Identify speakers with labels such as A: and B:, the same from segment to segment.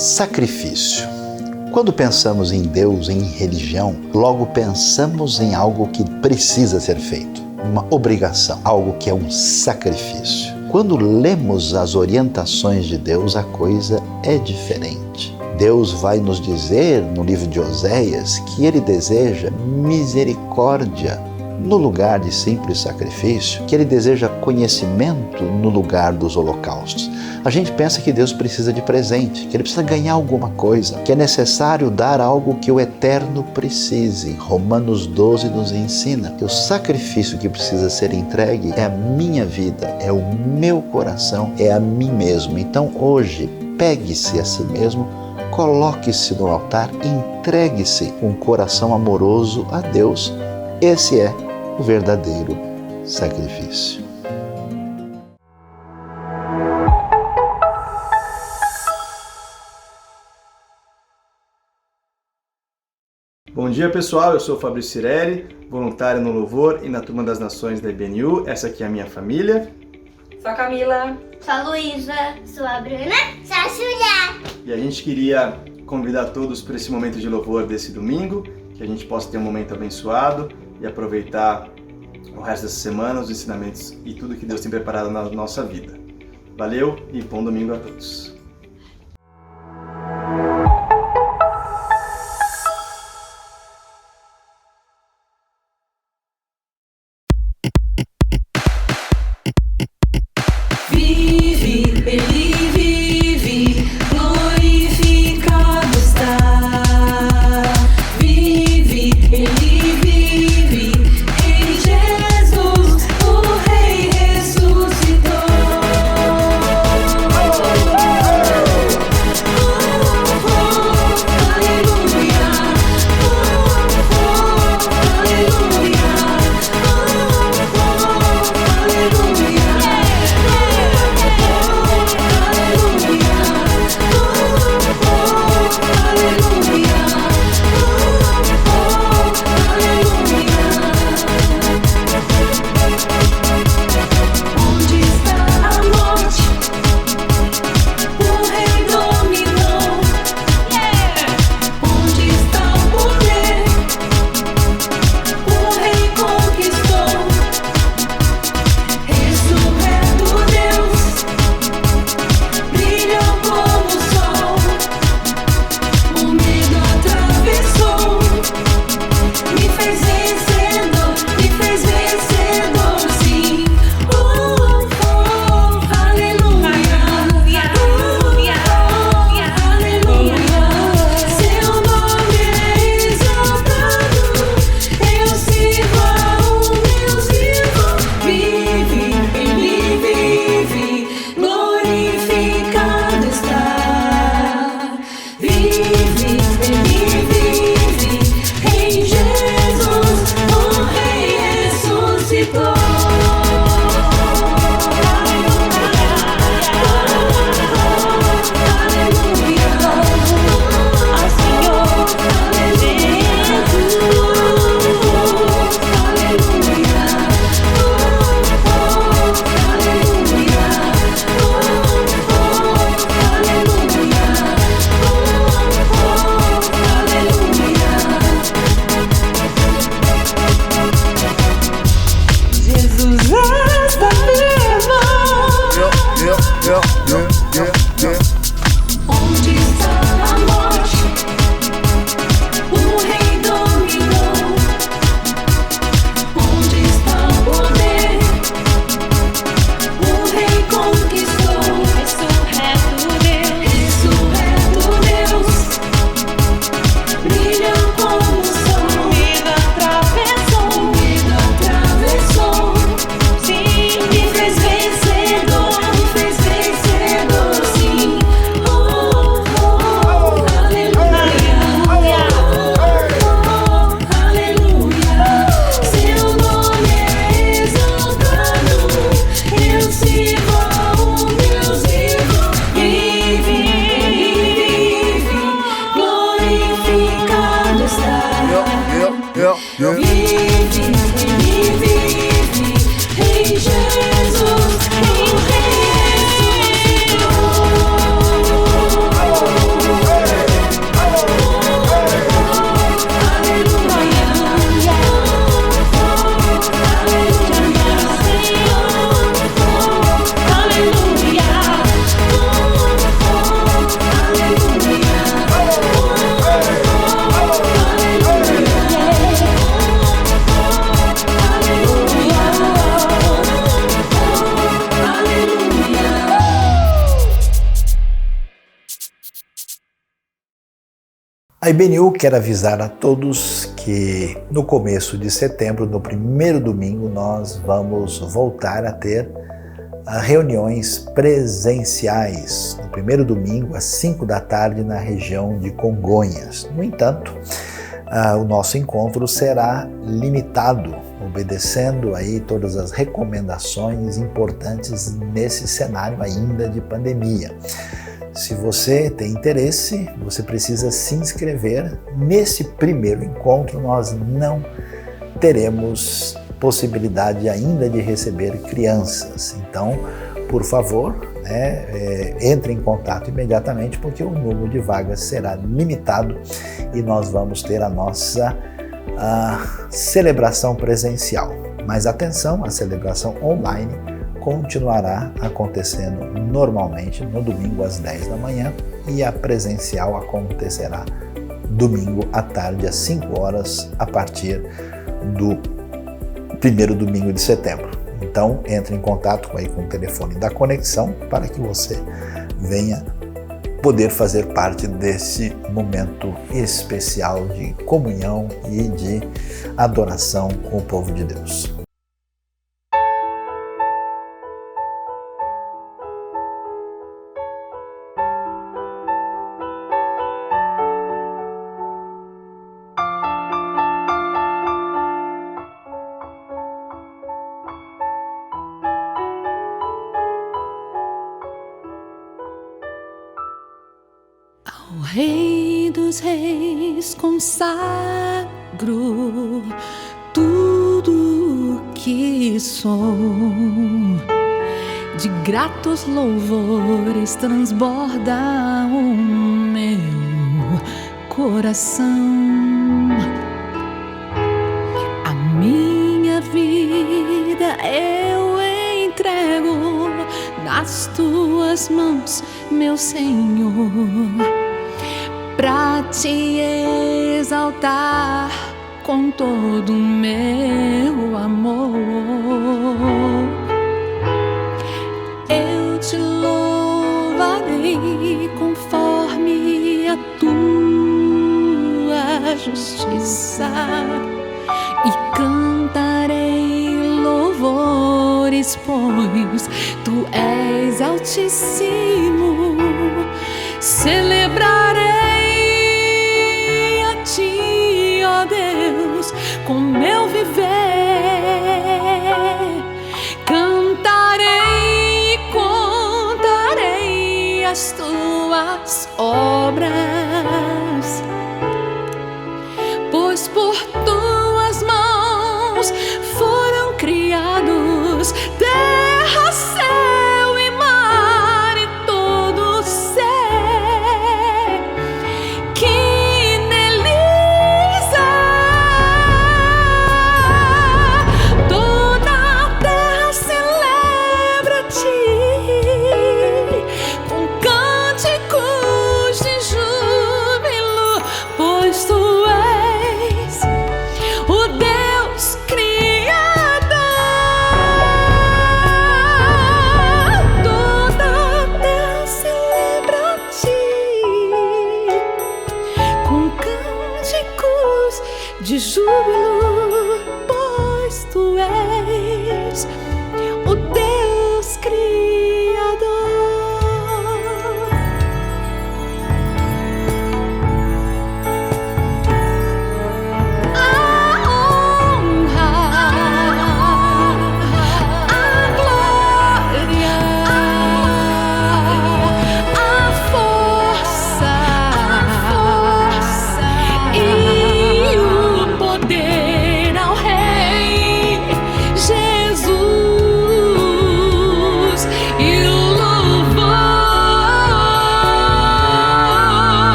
A: Sacrifício. Quando pensamos em Deus, em religião, logo pensamos em algo que precisa ser feito, uma obrigação, algo que é um sacrifício. Quando lemos as orientações de Deus, a coisa é diferente. Deus vai nos dizer no livro de Oséias que Ele deseja misericórdia no lugar de simples sacrifício, que Ele deseja conhecimento no lugar dos holocaustos. A gente pensa que Deus precisa de presente, que Ele precisa ganhar alguma coisa, que é necessário dar algo que o Eterno precise. Romanos 12 nos ensina que o sacrifício que precisa ser entregue é a minha vida, é o meu coração, é a mim mesmo. Então hoje, pegue-se a si mesmo, coloque-se no altar, entregue-se com um coração amoroso a Deus. Esse é o verdadeiro sacrifício.
B: Bom dia pessoal, eu sou o Fabrício Cirelli, voluntário no Louvor e na Turma das Nações da IBNU. Essa aqui é a minha família.
C: Sou a Camila.
D: Sou a Luísa. Sou a Bruna. Sou a Julia.
B: E a gente queria convidar todos para esse momento de louvor desse domingo, que a gente possa ter um momento abençoado e aproveitar o resto dessa semana, os ensinamentos e tudo que Deus tem preparado na nossa vida. Valeu e bom domingo a todos.
C: Vive, ele vive, glorificado está. Vive, ele vive, em Jesus, o Rei ressuscitou.
A: A IBNU quer avisar a todos que no começo de setembro, no primeiro domingo, nós vamos voltar a ter reuniões presenciais. No primeiro domingo, às 5 da tarde, na região de Congonhas. No entanto, o nosso encontro será limitado, obedecendo aí todas as recomendações importantes nesse cenário ainda de pandemia. Se você tem interesse, você precisa se inscrever. Nesse primeiro encontro, nós não teremos possibilidade ainda de receber crianças. Então, por favor, entre em contato imediatamente, porque o número de vagas será limitado e nós vamos ter a nossa celebração presencial. Mas atenção, a celebração online continuará acontecendo normalmente no domingo às 10 da manhã e a presencial acontecerá domingo à tarde às 5 horas a partir do primeiro domingo de setembro. Então entre em contato aí com o telefone da conexão para que você venha poder fazer parte desse momento especial de comunhão e de adoração com o povo de Deus.
C: Ao Rei dos Reis consagro tudo que sou, de gratos louvores transborda o meu coração. A minha vida eu entrego nas tuas mãos, meu Senhor, pra te exaltar com todo o meu amor. Eu te louvarei conforme a tua justiça e cantarei louvores, pois tu és altíssimo. Celebrarei a ti, ó Deus, com meu viver. Cantarei e contarei as tuas obras, pois por tuas mãos foram criados terra, céu e mar e todo ser que neles há. Toda a terra celebra-te com cânticos de júbilo.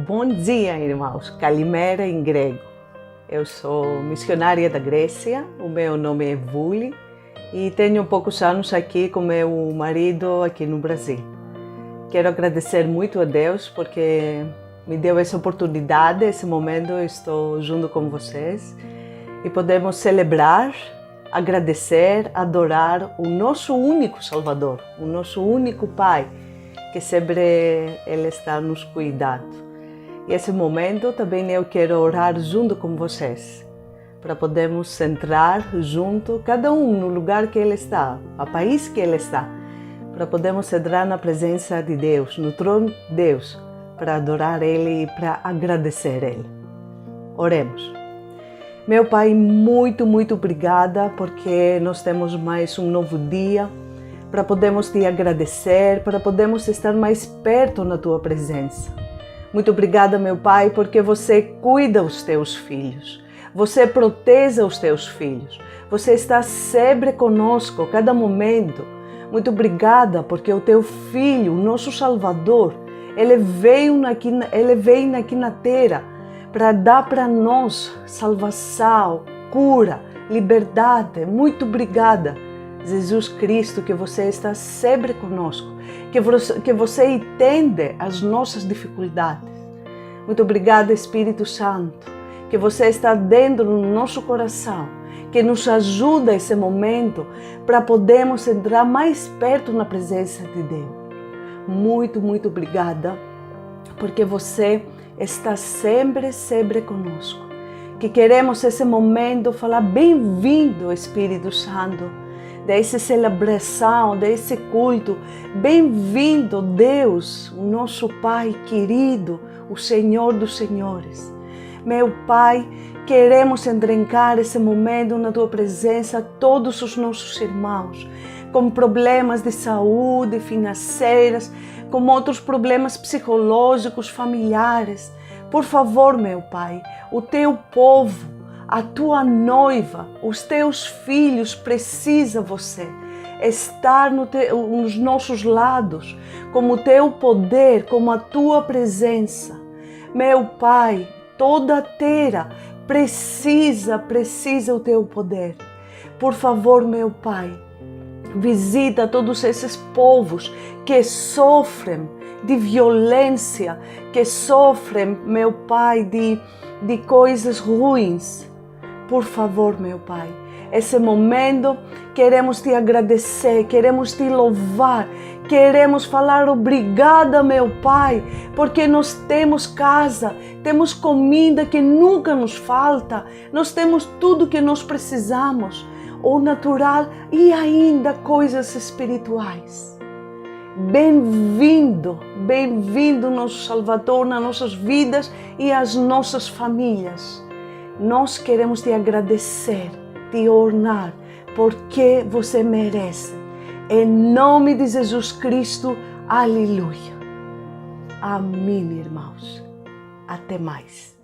E: Bom dia, irmãos. Kalimera em grego. Eu sou missionária da Grécia, o meu nome é Vuli e tenho poucos anos aqui com meu marido aqui no Brasil. Quero agradecer muito a Deus porque me deu essa oportunidade, esse momento eu estou junto com vocês e podemos celebrar, agradecer, adorar o nosso único Salvador, o nosso único Pai, que sempre Ele está nos cuidando. E esse momento também eu quero orar junto com vocês, para podermos entrar junto, cada um no lugar que Ele está, no país que Ele está, para podermos entrar na presença de Deus, no trono de Deus, para adorar Ele e para agradecer Ele. Oremos. Meu Pai, muito obrigada porque nós temos mais um novo dia para podermos te agradecer, para podermos estar mais perto na Tua presença. Muito obrigada, meu Pai, porque você cuida os teus filhos, você protege os teus filhos, você está sempre conosco a cada momento. Muito obrigada porque o teu Filho, o nosso Salvador, ele veio aqui na terra para dar para nós salvação, cura, liberdade. Muito obrigada, Jesus Cristo, que você está sempre conosco, que você entende as nossas dificuldades. Muito obrigada, Espírito Santo, que você está dentro do nosso coração, que nos ajuda nesse momento para podermos entrar mais perto na presença de Deus. Muito obrigada, porque você está sempre conosco. Que queremos esse momento falar bem-vindo, Espírito Santo, dessa celebração, desse culto. Bem-vindo, Deus, o nosso Pai querido, o Senhor dos Senhores. Meu Pai, queremos entrancar esse momento na Tua presença, todos os nossos irmãos, com problemas de saúde, financeiras, com outros problemas psicológicos, familiares. Por favor, meu Pai, o Teu povo, a Tua noiva, os Teus filhos precisam você estar nos nossos lados, com o Teu poder, com a Tua presença. Meu Pai, toda a terra precisa o Teu poder. Por favor, meu Pai, visita todos esses povos que sofrem de violência, que sofrem, meu Pai, de coisas ruins. Por favor, meu Pai, esse momento queremos Te agradecer, queremos Te louvar, queremos falar obrigada, meu Pai, porque nós temos casa, temos comida que nunca nos falta, nós temos tudo que nós precisamos, o natural e ainda coisas espirituais. Bem-vindo, nosso Salvador, nas nossas vidas e as nossas famílias. Nós queremos Te agradecer, Te honrar, porque você merece. Em nome de Jesus Cristo, aleluia. Amém, irmãos. Até mais.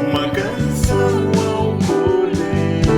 F: Uma canção ao Cordeiro.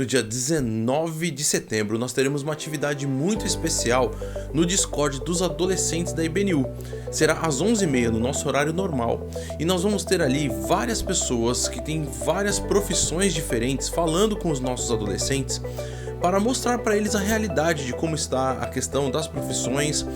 F: no dia 19 de setembro, nós teremos uma atividade muito especial no Discord dos adolescentes da IBNU. Será às 11h30 no nosso horário normal e nós vamos ter ali várias pessoas que têm várias profissões diferentes falando com os nossos adolescentes para mostrar para eles a realidade de como está a questão das profissões,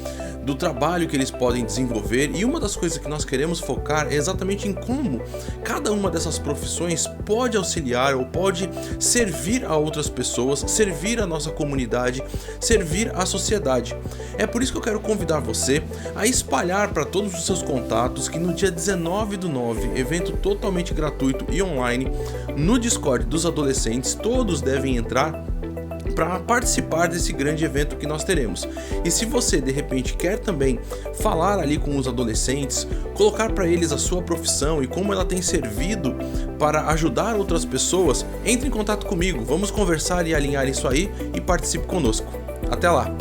F: do trabalho que eles podem desenvolver. E uma das coisas que nós queremos focar é exatamente em como cada uma dessas profissões pode auxiliar ou pode servir a outras pessoas, servir a nossa comunidade, servir à sociedade. É por isso que eu quero convidar você a espalhar para todos os seus contatos que no dia 19/9, evento totalmente gratuito e online, no Discord dos adolescentes, todos devem entrar para participar desse grande evento que nós teremos. E se você de repente quer também falar ali com os adolescentes, colocar para eles a sua profissão e como ela tem servido para ajudar outras pessoas, entre em contato comigo, vamos conversar e alinhar isso aí e participe conosco. Até lá!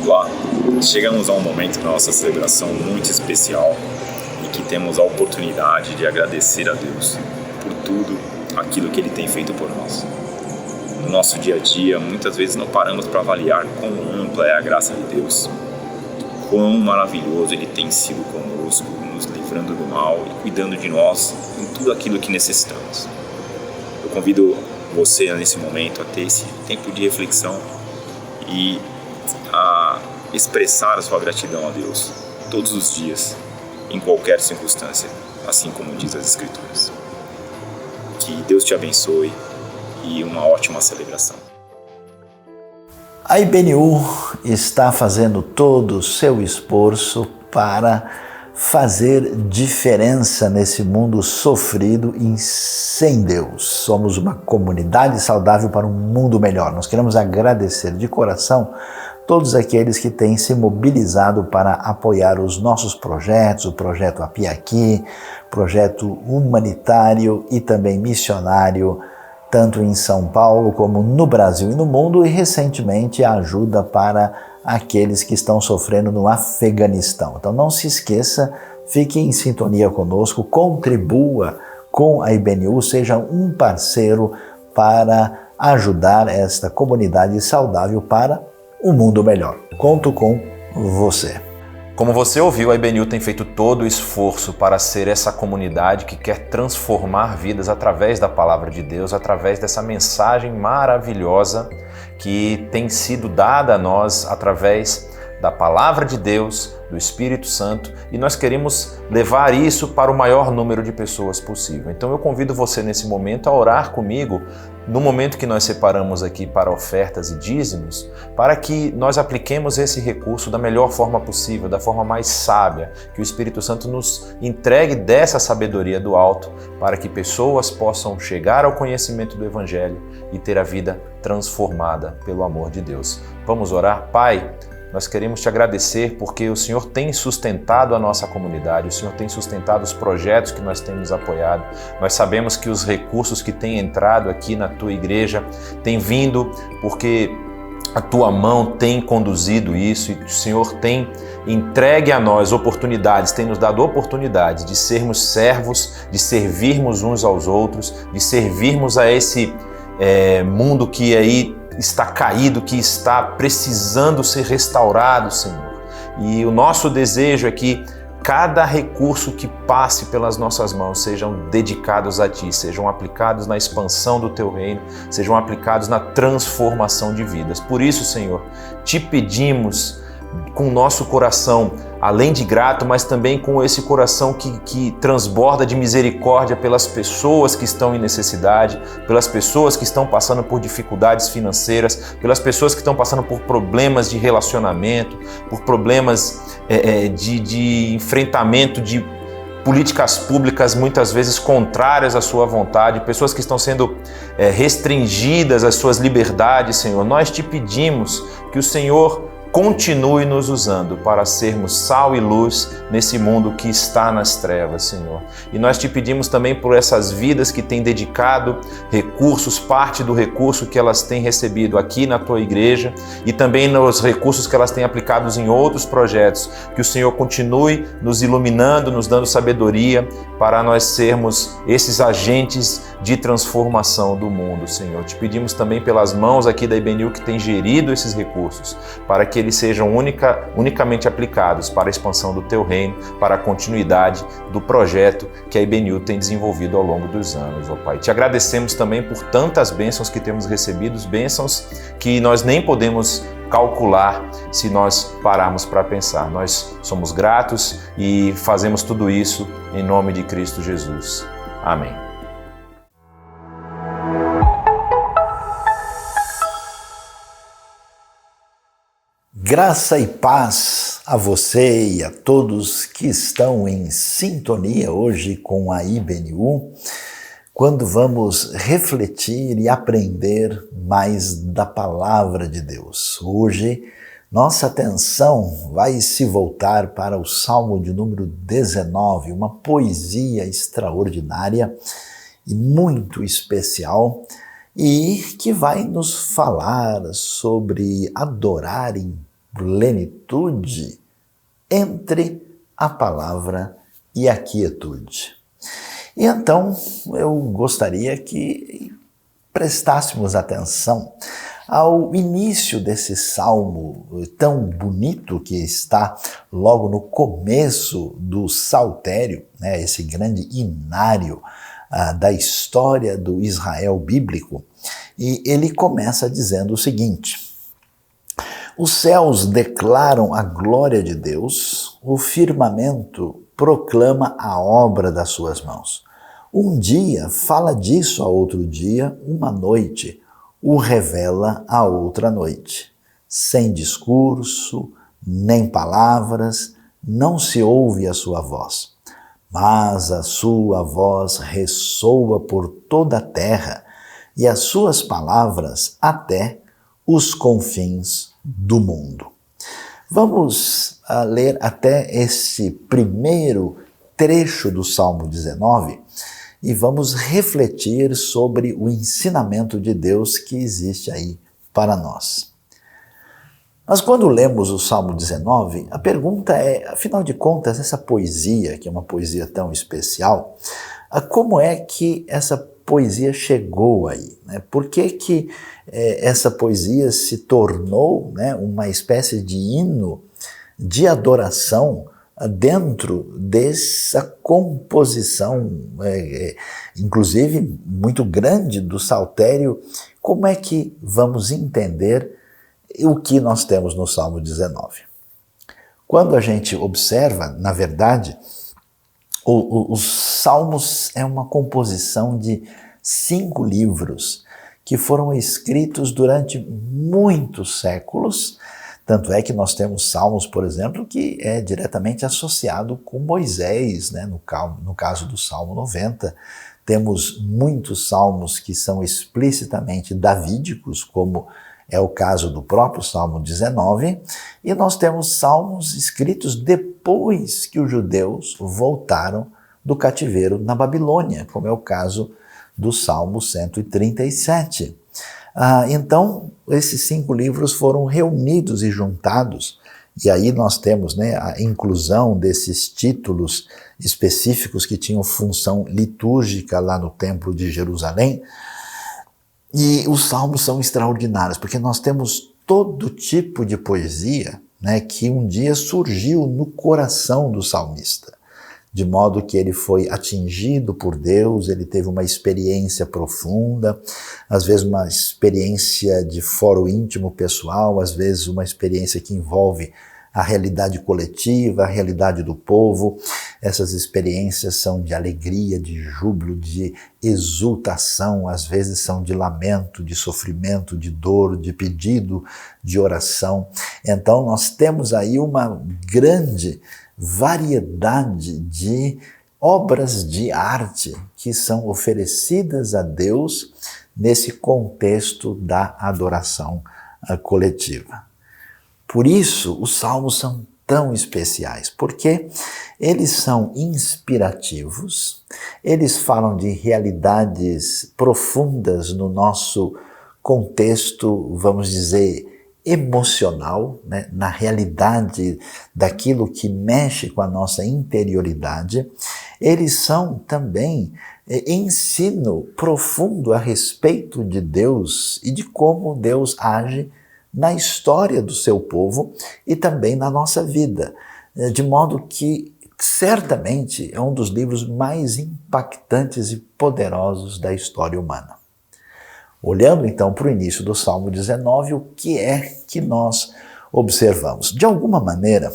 G: Olá, chegamos a um momento da nossa celebração muito especial e que temos a oportunidade de agradecer a Deus por tudo aquilo que Ele tem feito por nós. No nosso dia a dia, muitas vezes não paramos para avaliar quão ampla é a graça de Deus, quão maravilhoso Ele tem sido conosco, nos livrando do mal e cuidando de nós em tudo aquilo que necessitamos. Eu convido você nesse momento a ter esse tempo de reflexão e a expressar a sua gratidão a Deus todos os dias, em qualquer circunstância, assim como diz as Escrituras. Que Deus te abençoe e uma ótima celebração.
A: A IBNU está fazendo todo o seu esforço para fazer diferença nesse mundo sofrido e sem Deus. Somos uma comunidade saudável para um mundo melhor. Nós queremos agradecer de coração todos aqueles que têm se mobilizado para apoiar os nossos projetos, o projeto Apiaqui, projeto humanitário e também missionário, tanto em São Paulo como no Brasil e no mundo, e recentemente a ajuda para aqueles que estão sofrendo no Afeganistão. Então não se esqueça, fique em sintonia conosco, contribua com a IBNU, seja um parceiro para ajudar esta comunidade saudável para um mundo melhor. Conto com você.
H: Como você ouviu, a IBNU tem feito todo o esforço para ser essa comunidade que quer transformar vidas através da palavra de Deus, através dessa mensagem maravilhosa que tem sido dada a nós através da palavra de Deus, do Espírito Santo, e nós queremos levar isso para o maior número de pessoas possível. Então eu convido você nesse momento a orar comigo, no momento que nós separamos aqui para ofertas e dízimos, para que nós apliquemos esse recurso da melhor forma possível, da forma mais sábia, que o Espírito Santo nos entregue dessa sabedoria do alto, para que pessoas possam chegar ao conhecimento do Evangelho e ter a vida transformada pelo amor de Deus. Vamos orar? Pai, nós queremos te agradecer porque o Senhor tem sustentado a nossa comunidade, o Senhor tem sustentado os projetos que nós temos apoiado. Nós sabemos que os recursos que têm entrado aqui na tua igreja têm vindo porque a tua mão tem conduzido isso e o Senhor tem entregue a nós oportunidades, tem nos dado oportunidades de sermos servos, de servirmos uns aos outros, de servirmos a esse mundo que aí está caído, que está precisando ser restaurado, Senhor. E o nosso desejo é que cada recurso que passe pelas nossas mãos sejam dedicados a Ti, sejam aplicados na expansão do Teu reino, sejam aplicados na transformação de vidas. Por isso, Senhor, te pedimos com o nosso coração, além de grato, mas também com esse coração que transborda de misericórdia pelas pessoas que estão em necessidade, pelas pessoas que estão passando por dificuldades financeiras, pelas pessoas que estão passando por problemas de relacionamento, por problemas de enfrentamento de políticas públicas muitas vezes contrárias à sua vontade, pessoas que estão sendo restringidas às suas liberdades, Senhor. Nós te pedimos que o Senhor continue nos usando para sermos sal e luz nesse mundo que está nas trevas, Senhor. E nós te pedimos também por essas vidas que têm dedicado recursos, parte do recurso que elas têm recebido aqui na tua igreja e também nos recursos que elas têm aplicados em outros projetos, que o Senhor continue nos iluminando, nos dando sabedoria para nós sermos esses agentes de transformação do mundo, Senhor. Te pedimos também pelas mãos aqui da IBNU que tem gerido esses recursos, para que eles sejam unicamente aplicados para a expansão do Teu reino, para a continuidade do projeto que a IBNU tem desenvolvido ao longo dos anos, ó Pai. Te agradecemos também por tantas bênçãos que temos recebido, bênçãos que nós nem podemos calcular se nós pararmos para pensar. Nós somos gratos e fazemos tudo isso em nome de Cristo Jesus. Amém.
A: Graça e paz a você e a todos que estão em sintonia hoje com a IBNU, quando vamos refletir e aprender mais da Palavra de Deus. Hoje, nossa atenção vai se voltar para o Salmo de número 19, uma poesia extraordinária e muito especial, e que vai nos falar sobre adorar em plenitude entre a palavra e a quietude. E então eu gostaria que prestássemos atenção ao início desse salmo tão bonito que está logo no começo do saltério, né, esse grande inário da história do Israel bíblico. E ele começa dizendo o seguinte: os céus declaram a glória de Deus, o firmamento proclama a obra das suas mãos. Um dia fala disso a outro dia, uma noite o revela a outra noite. Sem discurso, nem palavras, não se ouve a sua voz. Mas a sua voz ressoa por toda a terra e as suas palavras até os confins do mundo. Vamos ler até esse primeiro trecho do Salmo 19 e vamos refletir sobre o ensinamento de Deus que existe aí para nós. Mas quando lemos o Salmo 19, a pergunta é, afinal de contas, essa poesia, que é uma poesia tão especial, como é que essa poesia chegou aí? Né? Por que essa poesia se tornou, né, uma espécie de hino de adoração dentro dessa composição, inclusive muito grande do saltério? Como é que vamos entender o que nós temos no Salmo 19? Quando a gente observa, na verdade, os Salmos é uma composição de 5 livros que foram escritos durante muitos séculos. Tanto é que nós temos Salmos, por exemplo, que é diretamente associado com Moisés, né? No caso do Salmo 90. Temos muitos salmos que são explicitamente davídicos, como é o caso do próprio Salmo 19, e nós temos salmos escritos depois que os judeus voltaram do cativeiro na Babilônia, como é o caso do Salmo 137. Então, esses 5 livros foram reunidos e juntados, e aí nós temos, né, a inclusão desses títulos específicos que tinham função litúrgica lá no Templo de Jerusalém. E os salmos são extraordinários, porque nós temos todo tipo de poesia, né, que um dia surgiu no coração do salmista, de modo que ele foi atingido por Deus, ele teve uma experiência profunda, às vezes uma experiência de foro íntimo pessoal, às vezes uma experiência que envolve a realidade coletiva, a realidade do povo. Essas experiências são de alegria, de júbilo, de exultação, às vezes são de lamento, de sofrimento, de dor, de pedido, de oração. Então nós temos aí uma grande variedade de obras de arte que são oferecidas a Deus nesse contexto da adoração coletiva. Por isso, os salmos são tão especiais, porque eles são inspirativos, eles falam de realidades profundas no nosso contexto, vamos dizer, emocional, né? Na realidade daquilo que mexe com a nossa interioridade. Eles são também ensino profundo a respeito de Deus e de como Deus age na história do seu povo e também na nossa vida, de modo que certamente é um dos livros mais impactantes e poderosos da história humana. Olhando então para o início do Salmo 19, o que é que nós observamos? De alguma maneira,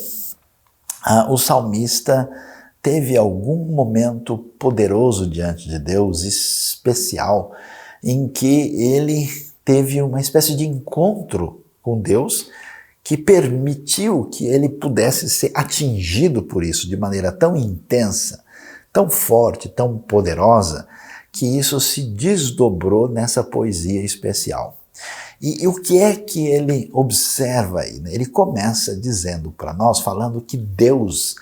A: o salmista teve algum momento poderoso diante de Deus, especial, em que ele teve uma espécie de encontro com Deus que permitiu que ele pudesse ser atingido por isso de maneira tão intensa, tão forte, tão poderosa, que isso se desdobrou nessa poesia especial. E o que é que ele observa aí? Ele começa dizendo para nós, falando que Deus,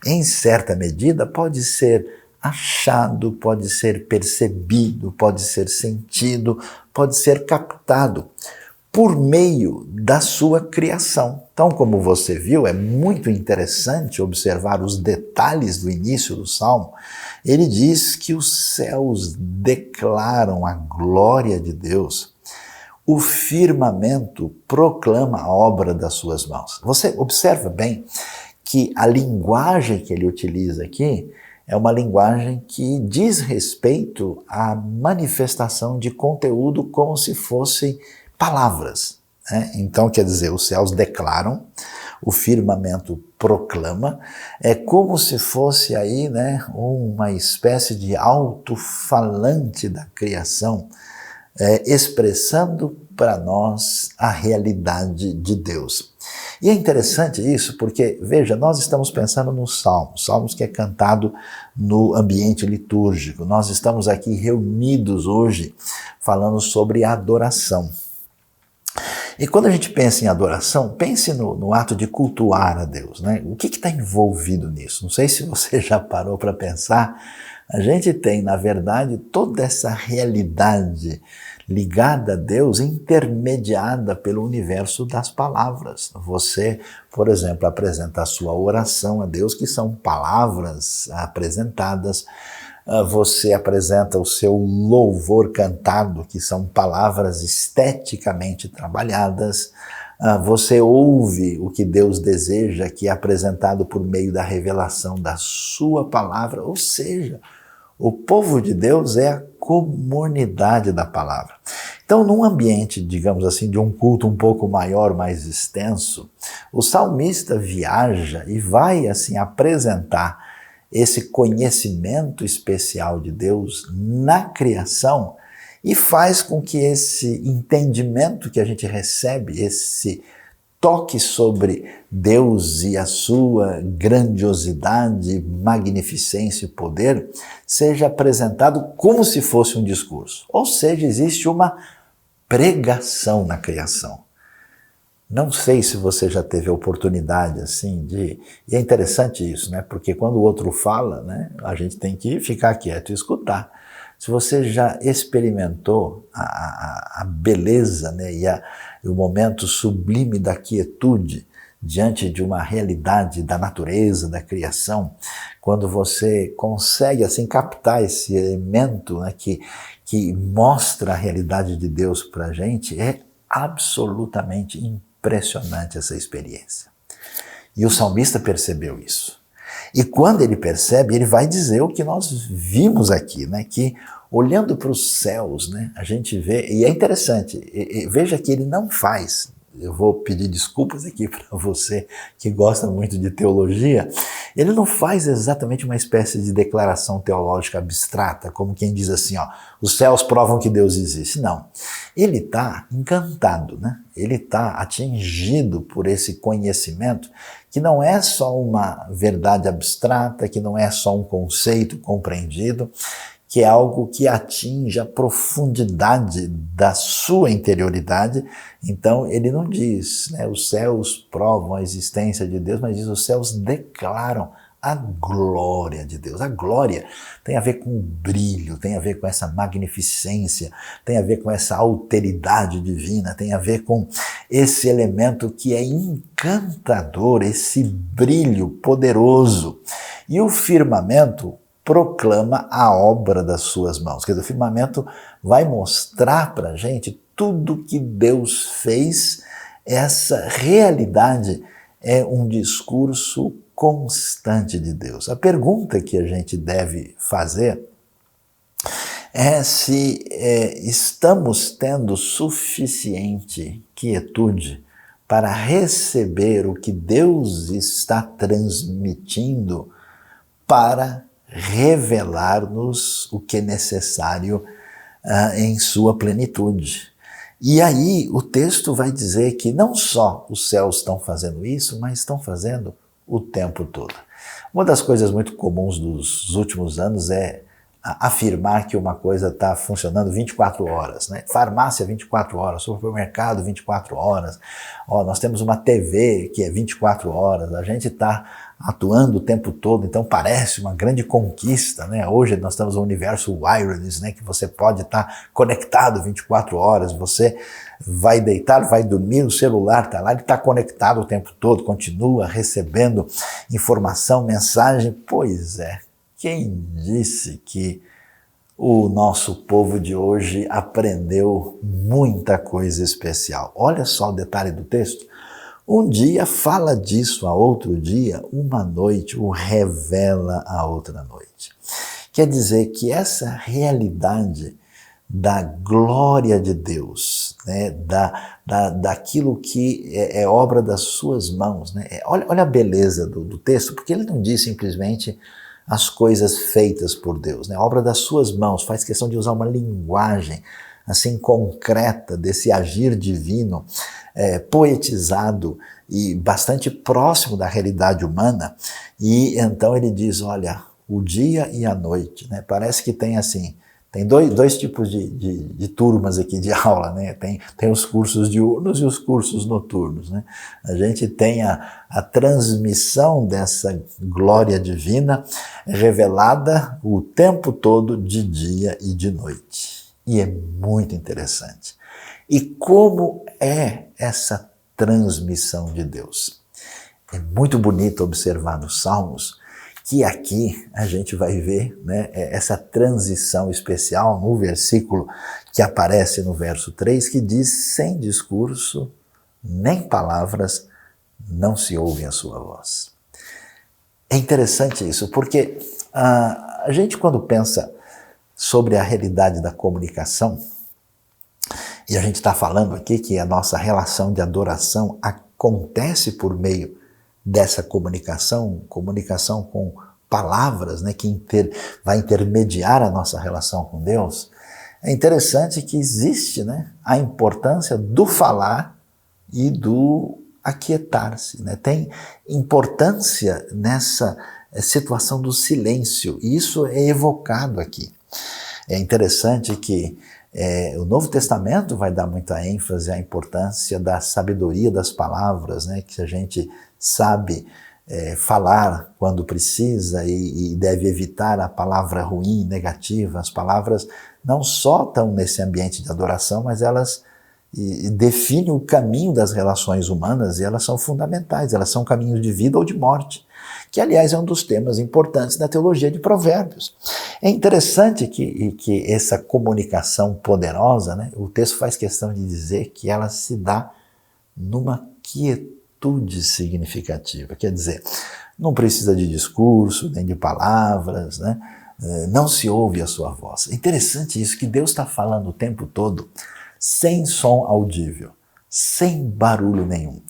A: em certa medida, pode ser achado, pode ser percebido, pode ser sentido, pode ser captado por meio da sua criação. Então, como você viu, é muito interessante observar os detalhes do início do Salmo. Ele diz que os céus declaram a glória de Deus, o firmamento proclama a obra das suas mãos. Você observa bem que a linguagem que ele utiliza aqui é uma linguagem que diz respeito à manifestação de conteúdo como se fossem palavras, né? Então, quer dizer, os céus declaram, o firmamento proclama, é como se fosse aí, né, uma espécie de alto-falante da criação, expressando para nós a realidade de Deus. E é interessante isso porque, veja, nós estamos pensando nos salmos que é cantado no ambiente litúrgico. Nós estamos aqui reunidos hoje falando sobre adoração. E quando a gente pensa em adoração, pense no ato de cultuar a Deus, né? O que está envolvido nisso? Não sei se você já parou para pensar. A gente tem, na verdade, toda essa realidade ligada a Deus, intermediada pelo universo das palavras. Você, por exemplo, apresenta a sua oração a Deus, que são palavras apresentadas. Você apresenta o seu louvor cantado, que são palavras esteticamente trabalhadas. Você ouve o que Deus deseja, que é apresentado por meio da revelação da sua palavra, ou seja, o povo de Deus é a comunidade da palavra. Então, num ambiente, digamos assim, de um culto um pouco maior, mais extenso, o salmista viaja e vai, assim, apresentar esse conhecimento especial de Deus na criação e faz com que esse entendimento que a gente recebe, esse toque sobre Deus e a sua grandiosidade, magnificência e poder, seja apresentado como se fosse um discurso. Ou seja, existe uma pregação na criação. Não sei se você já teve a oportunidade assim de... E é interessante isso, né? Porque quando o outro fala, né, a gente tem que ficar quieto e escutar. Se você já experimentou a beleza, né, e o momento sublime da quietude diante de uma realidade da natureza, da criação, quando você consegue assim captar esse elemento, né, que mostra a realidade de Deus para a gente, é absolutamente impressionante essa experiência. E o salmista percebeu isso. E quando ele percebe, ele vai dizer o que nós vimos aqui, né? Que olhando para os céus, né, a gente vê, e é interessante, veja que ele não faz, eu vou pedir desculpas aqui para você que gosta muito de teologia, ele não faz exatamente uma espécie de declaração teológica abstrata, como quem diz assim, ó, os céus provam que Deus existe. Não, ele está encantado, né? Ele está atingido por esse conhecimento que não é só uma verdade abstrata, que não é só um conceito compreendido, que é algo que atinge a profundidade da sua interioridade. Então ele não diz, né, os céus provam a existência de Deus, mas diz os céus declaram a glória de Deus. A glória tem a ver com o brilho, tem a ver com essa magnificência, tem a ver com essa alteridade divina, tem a ver com esse elemento que é encantador, esse brilho poderoso. E o firmamento proclama a obra das suas mãos. Quer dizer, o firmamento vai mostrar para a gente tudo que Deus fez. Essa realidade é um discurso constante de Deus. A pergunta que a gente deve fazer é se estamos tendo suficiente quietude para receber o que Deus está transmitindo para revelar-nos o que é necessário em sua plenitude. E aí o texto vai dizer que não só os céus estão fazendo isso, mas estão fazendo o tempo todo. Uma das coisas muito comuns dos últimos anos é afirmar que uma coisa está funcionando 24 horas, né? Farmácia 24 horas, supermercado 24 horas, nós temos uma TV que é 24 horas, a gente está atuando o tempo todo, então parece uma grande conquista, né? Hoje nós temos o universo wireless, né? Que você pode estar conectado 24 horas, você vai deitar, vai dormir, o celular está lá, ele está conectado o tempo todo, continua recebendo informação, mensagem. Pois é, quem disse que o nosso povo de hoje aprendeu muita coisa especial? Olha só o detalhe do texto. Um dia fala disso a outro dia, uma noite o revela a outra noite. Quer dizer que essa realidade da glória de Deus, né, daquilo que é obra das suas mãos, né? Olha a beleza do texto, porque ele não diz simplesmente as coisas feitas por Deus, né? A obra das suas mãos, faz questão de usar uma linguagem assim concreta desse agir divino, poetizado e bastante próximo da realidade humana. E então ele diz, olha, o dia e a noite, né? Parece que tem assim, tem dois tipos de turmas aqui de aula, né? Tem os cursos diurnos e os cursos noturnos, né? A gente tem a transmissão dessa glória divina revelada o tempo todo, de dia e de noite. E é muito interessante. E como é essa transmissão de Deus? É muito bonito observar nos Salmos que aqui a gente vai ver, né, essa transição especial no versículo que aparece no verso 3, que diz, sem discurso, nem palavras, não se ouve a sua voz. É interessante isso, porque a gente quando pensa sobre a realidade da comunicação, e a gente está falando aqui que a nossa relação de adoração acontece por meio dessa comunicação com palavras, né, que vai intermediar a nossa relação com Deus. É interessante que existe, né, a importância do falar e do aquietar-se, né? Tem importância nessa situação do silêncio, e isso é evocado aqui. É interessante que o Novo Testamento vai dar muita ênfase à importância da sabedoria das palavras, né? Que a gente sabe falar quando precisa e deve evitar a palavra ruim, negativa. As palavras não só estão nesse ambiente de adoração, mas elas definem o caminho das relações humanas, e elas são fundamentais, elas são caminhos de vida ou de morte, que aliás é um dos temas importantes da teologia de Provérbios. É interessante que essa comunicação poderosa, né, o texto faz questão de dizer que ela se dá numa quietude significativa, quer dizer, não precisa de discurso, nem de palavras, né, não se ouve a sua voz. É interessante isso, que Deus está falando o tempo todo sem som audível, sem barulho nenhum.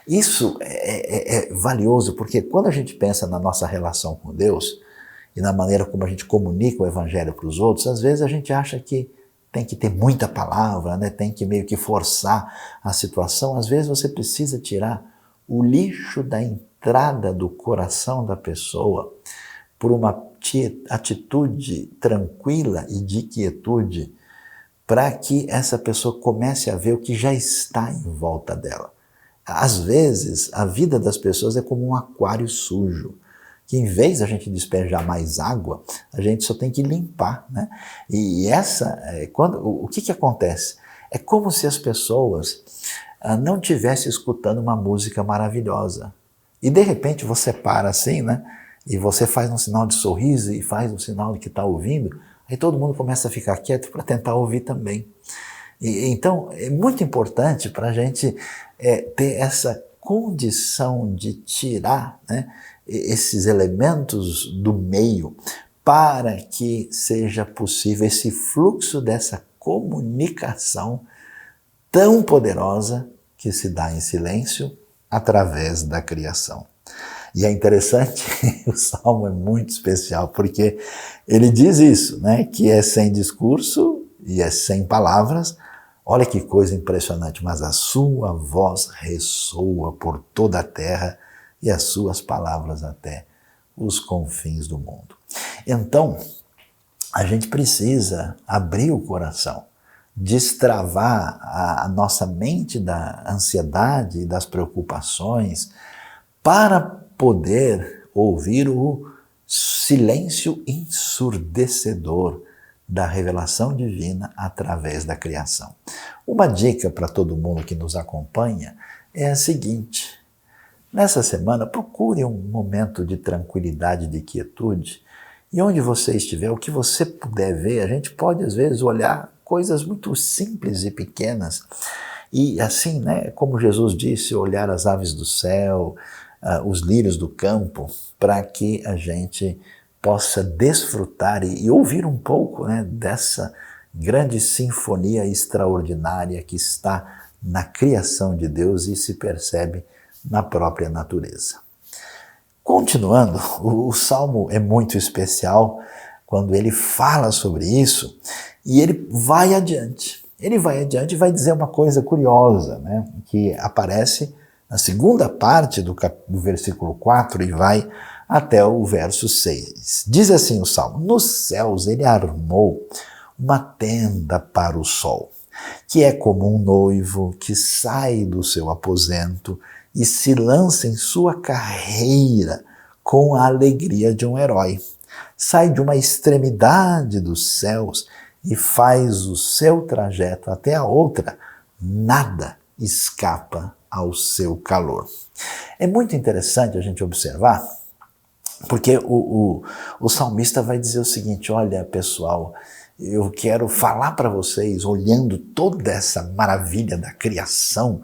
A: Isso é valioso, porque quando a gente pensa na nossa relação com Deus e na maneira como a gente comunica o Evangelho para os outros, às vezes a gente acha que tem que ter muita palavra, né? Tem que meio que forçar a situação. Às vezes você precisa tirar o lixo da entrada do coração da pessoa, por uma atitude tranquila e de quietude, para que essa pessoa comece a ver o que já está em volta dela. Às vezes, a vida das pessoas é como um aquário sujo, que em vez de a gente despejar mais água, a gente só tem que limpar, né? E o que acontece? É como se as pessoas não estivessem escutando uma música maravilhosa. E de repente você para assim, né? E você faz um sinal de sorriso e faz um sinal de que está ouvindo, aí todo mundo começa a ficar quieto para tentar ouvir também. Então, é muito importante para a gente ter essa condição de tirar, né, esses elementos do meio para que seja possível esse fluxo dessa comunicação tão poderosa que se dá em silêncio através da criação. E é interessante, o Salmo é muito especial, porque ele diz isso, né? Que é sem discurso e é sem palavras. Olha que coisa impressionante, mas a sua voz ressoa por toda a terra e as suas palavras até os confins do mundo. Então, a gente precisa abrir o coração, destravar a nossa mente da ansiedade e das preocupações para poder ouvir o silêncio ensurdecedor da revelação divina através da criação. Uma dica para todo mundo que nos acompanha é a seguinte: nessa semana procure um momento de tranquilidade, de quietude, e onde você estiver, o que você puder ver, a gente pode às vezes olhar coisas muito simples e pequenas, e assim, né, como Jesus disse, olhar as aves do céu, os lírios do campo, para que a gente possa desfrutar e ouvir um pouco, né, dessa grande sinfonia extraordinária que está na criação de Deus e se percebe na própria natureza. Continuando, o Salmo é muito especial quando ele fala sobre isso e ele vai adiante. Ele vai adiante e vai dizer uma coisa curiosa, né, que aparece na segunda parte do versículo 4 e vai até o verso 6. Diz assim o Salmo: nos céus ele armou uma tenda para o sol, que é como um noivo que sai do seu aposento e se lança em sua carreira com a alegria de um herói. Sai de uma extremidade dos céus e faz o seu trajeto até a outra, nada escapa ao seu calor. É muito interessante a gente observar, porque o salmista vai dizer o seguinte: olha, pessoal, eu quero falar para vocês, olhando toda essa maravilha da criação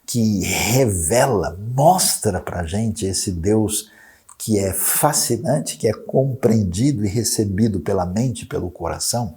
A: que revela, mostra para a gente esse Deus que é fascinante, que é compreendido e recebido pela mente e pelo coração.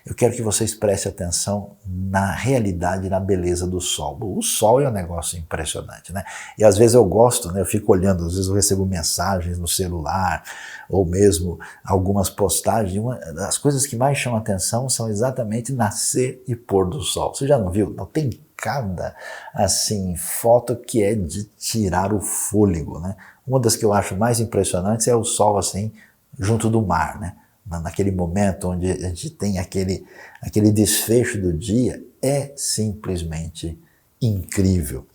A: Eu quero que vocês prestem atenção na realidade e na beleza do sol. O sol é um negócio impressionante, né? E às vezes eu gosto, né? Eu fico olhando, às vezes eu recebo mensagens no celular, ou mesmo algumas postagens. Uma das coisas que mais chamam a atenção são exatamente nascer e pôr do sol. Você já não viu? Não tem cada, assim, foto que é de tirar o fôlego, né? Uma das que eu acho mais impressionantes é o sol, assim, junto do mar, né? Naquele momento onde a gente tem aquele desfecho do dia, é simplesmente incrível.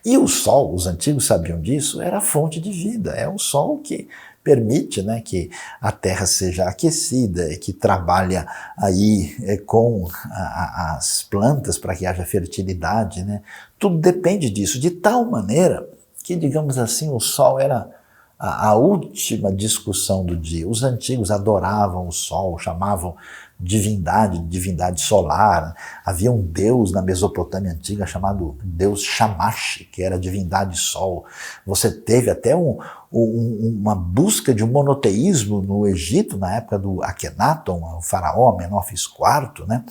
A: E o sol, os antigos sabiam disso, era a fonte de vida, é o sol que permite, né, que a terra seja aquecida, que trabalha aí com as plantas para que haja fertilidade, né? Tudo depende disso, de tal maneira que, digamos assim, o sol era a última discussão do dia. Os antigos adoravam o sol, chamavam divindade solar. Havia um deus na Mesopotâmia antiga chamado deus Shamash, que era a divindade sol. Você teve até uma busca de um monoteísmo no Egito, na época do Akhenaton, o faraó Menófis IV, né,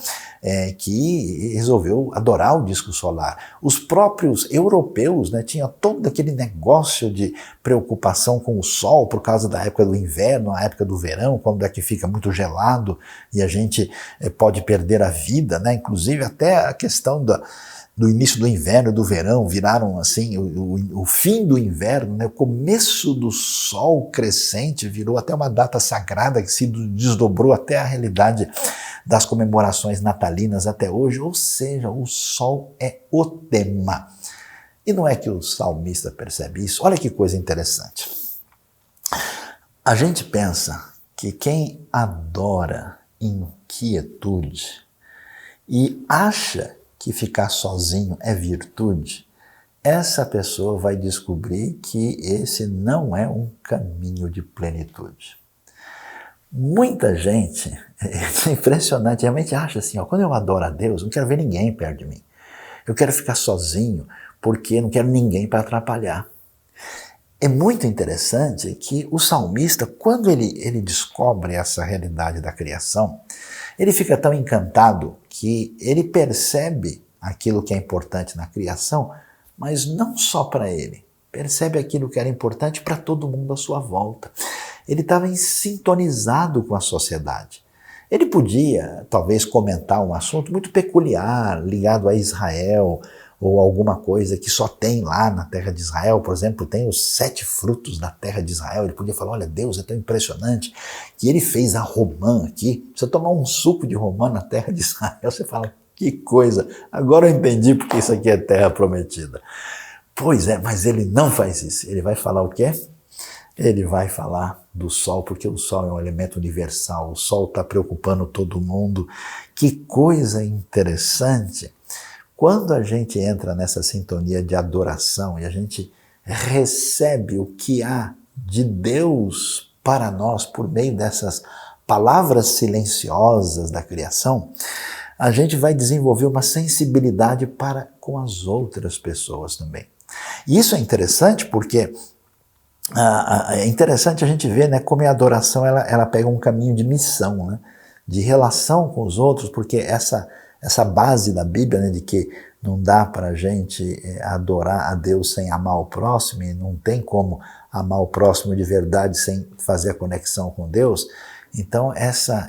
A: que resolveu adorar o disco solar. Os próprios europeus, né, tinham todo aquele negócio de preocupação com o sol por causa da época do inverno, a época do verão, quando é que fica muito gelado e a gente pode perder a vida, né? Inclusive até a questão no início do inverno e do verão, viraram assim, o fim do inverno, né? O começo do sol crescente virou até uma data sagrada que se desdobrou até a realidade das comemorações natalinas até hoje, ou seja, o sol é o tema. E não é que o salmista percebe isso? Olha que coisa interessante. A gente pensa que quem adora em quietude e acha que ficar sozinho é virtude, essa pessoa vai descobrir que esse não é um caminho de plenitude. Muita gente, é impressionante, realmente acha assim, ó, quando eu adoro a Deus, não quero ver ninguém perto de mim. Eu quero ficar sozinho porque não quero ninguém para atrapalhar. É muito interessante que o salmista, quando ele descobre essa realidade da criação, ele fica tão encantado que ele percebe aquilo que é importante na criação, mas não só para ele. Percebe aquilo que era importante para todo mundo à sua volta. Ele estava sintonizado com a sociedade. Ele podia, talvez, comentar um assunto muito peculiar, ligado a Israel, ou alguma coisa que só tem lá na terra de Israel. Por exemplo, tem os 7 frutos da terra de Israel. Ele podia falar, olha, Deus é tão impressionante que ele fez a romã aqui. Se eu tomar um suco de romã na terra de Israel, você fala, que coisa, agora eu entendi porque isso aqui é terra prometida. Pois é, mas ele não faz isso. Ele vai falar o quê? Ele vai falar do sol, porque o sol é um elemento universal. O sol está preocupando todo mundo. Que coisa interessante. Quando a gente entra nessa sintonia de adoração e a gente recebe o que há de Deus para nós por meio dessas palavras silenciosas da criação, a gente vai desenvolver uma sensibilidade para com as outras pessoas também. E isso é interessante porque é interessante a gente ver, né, como a adoração ela pega um caminho de missão, né, de relação com os outros, porque essa base da Bíblia, né, de que não dá para a gente adorar a Deus sem amar o próximo, e não tem como amar o próximo de verdade sem fazer a conexão com Deus. Então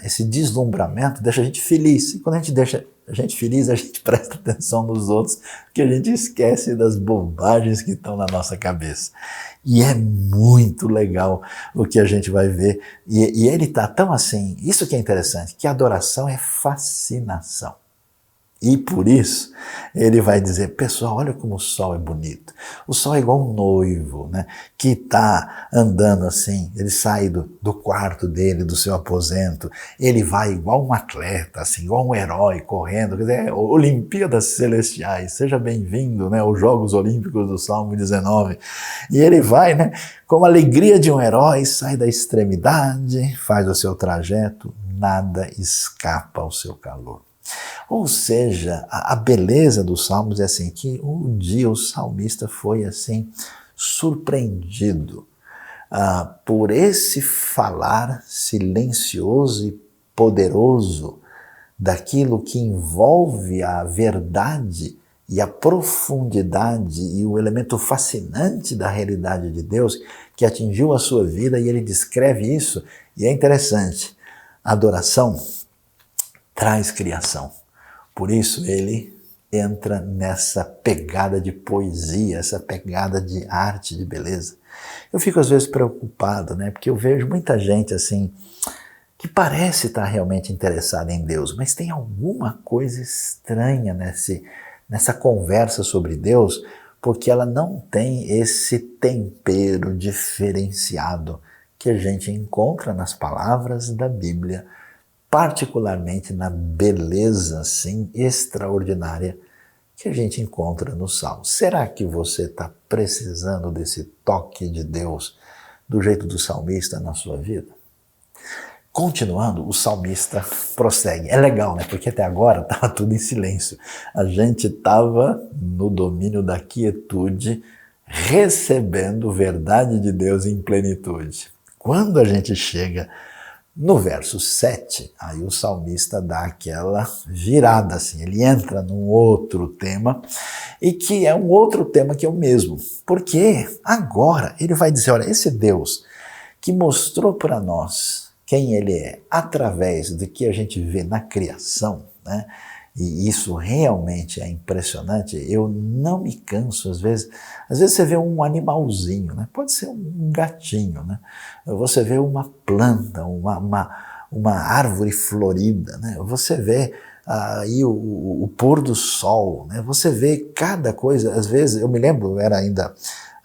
A: esse deslumbramento deixa a gente feliz. E quando a gente deixa a gente feliz, a gente presta atenção nos outros, porque a gente esquece das bobagens que estão na nossa cabeça. E é muito legal o que a gente vai ver. E ele está tão assim, isso que é interessante, que adoração é fascinação. E por isso, ele vai dizer, pessoal, olha como o sol é bonito. O sol é igual um noivo, né, que está andando assim, ele sai do quarto dele, do seu aposento, ele vai igual um atleta, assim, igual um herói correndo, quer dizer, Olimpíadas Celestiais, seja bem-vindo, né, aos Jogos Olímpicos do Salmo 19. E ele vai, né, com a alegria de um herói, sai da extremidade, faz o seu trajeto, nada escapa ao seu calor. Ou seja, a beleza dos salmos é assim, que um dia o salmista foi assim surpreendido por esse falar silencioso e poderoso daquilo que envolve a verdade e a profundidade e o elemento fascinante da realidade de Deus que atingiu a sua vida, e ele descreve isso, e é interessante, a adoração traz criação. Por isso ele entra nessa pegada de poesia, essa pegada de arte, de beleza. Eu fico às vezes preocupado, né? Porque eu vejo muita gente assim, que parece estar realmente interessada em Deus, mas tem alguma coisa estranha nessa conversa sobre Deus, porque ela não tem esse tempero diferenciado que a gente encontra nas palavras da Bíblia, particularmente na beleza, assim, extraordinária que a gente encontra no Salmo. Será que você está precisando desse toque de Deus do jeito do salmista na sua vida? Continuando, o salmista prossegue. É legal, né? Porque até agora estava tudo em silêncio. A gente estava no domínio da quietude, recebendo verdade de Deus em plenitude. Quando a gente chega no verso 7, aí o salmista dá aquela virada, assim, ele entra num outro tema, e que é um outro tema que é o mesmo, porque agora ele vai dizer, olha, esse Deus que mostrou para nós quem ele é, através do que a gente vê na criação, né, e isso realmente é impressionante. Eu não me canso, às vezes você vê um animalzinho, né? Pode ser um gatinho, né? Você vê uma planta, uma árvore florida, né? Você vê aí o pôr do sol, né? Você vê cada coisa. Às vezes, eu me lembro, eu era ainda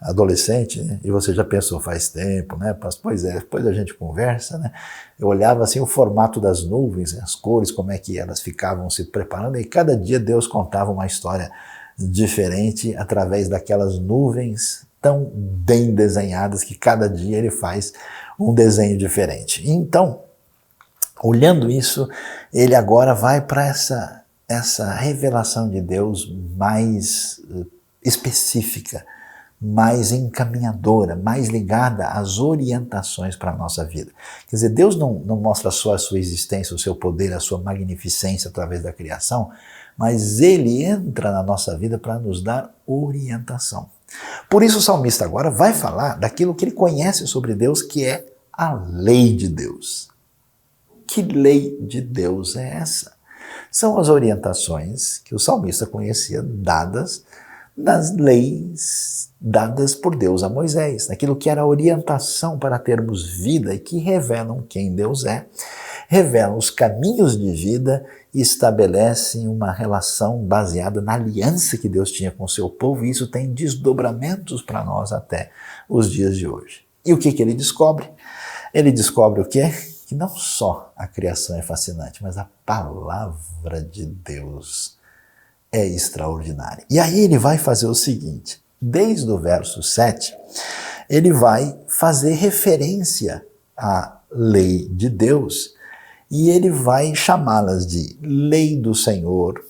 A: adolescente, né? E você já pensou faz tempo, né? Pois é, depois a gente conversa, né? Eu olhava assim o formato das nuvens, as cores, como é que elas ficavam se preparando, e cada dia Deus contava uma história diferente através daquelas nuvens tão bem desenhadas que cada dia ele faz um desenho diferente. Então, olhando isso, ele agora vai para essa revelação de Deus mais específica, mais encaminhadora, mais ligada às orientações para a nossa vida. Quer dizer, Deus não mostra só a sua existência, o seu poder, a sua magnificência através da criação, mas Ele entra na nossa vida para nos dar orientação. Por isso o salmista agora vai falar daquilo que ele conhece sobre Deus, que é a lei de Deus. Que lei de Deus é essa? São as orientações que o salmista conhecia dadas das leis dadas por Deus a Moisés, naquilo que era a orientação para termos vida e que revelam quem Deus é, revelam os caminhos de vida e estabelecem uma relação baseada na aliança que Deus tinha com o seu povo, e isso tem desdobramentos para nós até os dias de hoje. E o que ele descobre? Ele descobre o quê? Que não só a criação é fascinante, mas a palavra de Deus é extraordinária. E aí ele vai fazer o seguinte, desde o verso 7, ele vai fazer referência à lei de Deus e ele vai chamá-las de lei do Senhor,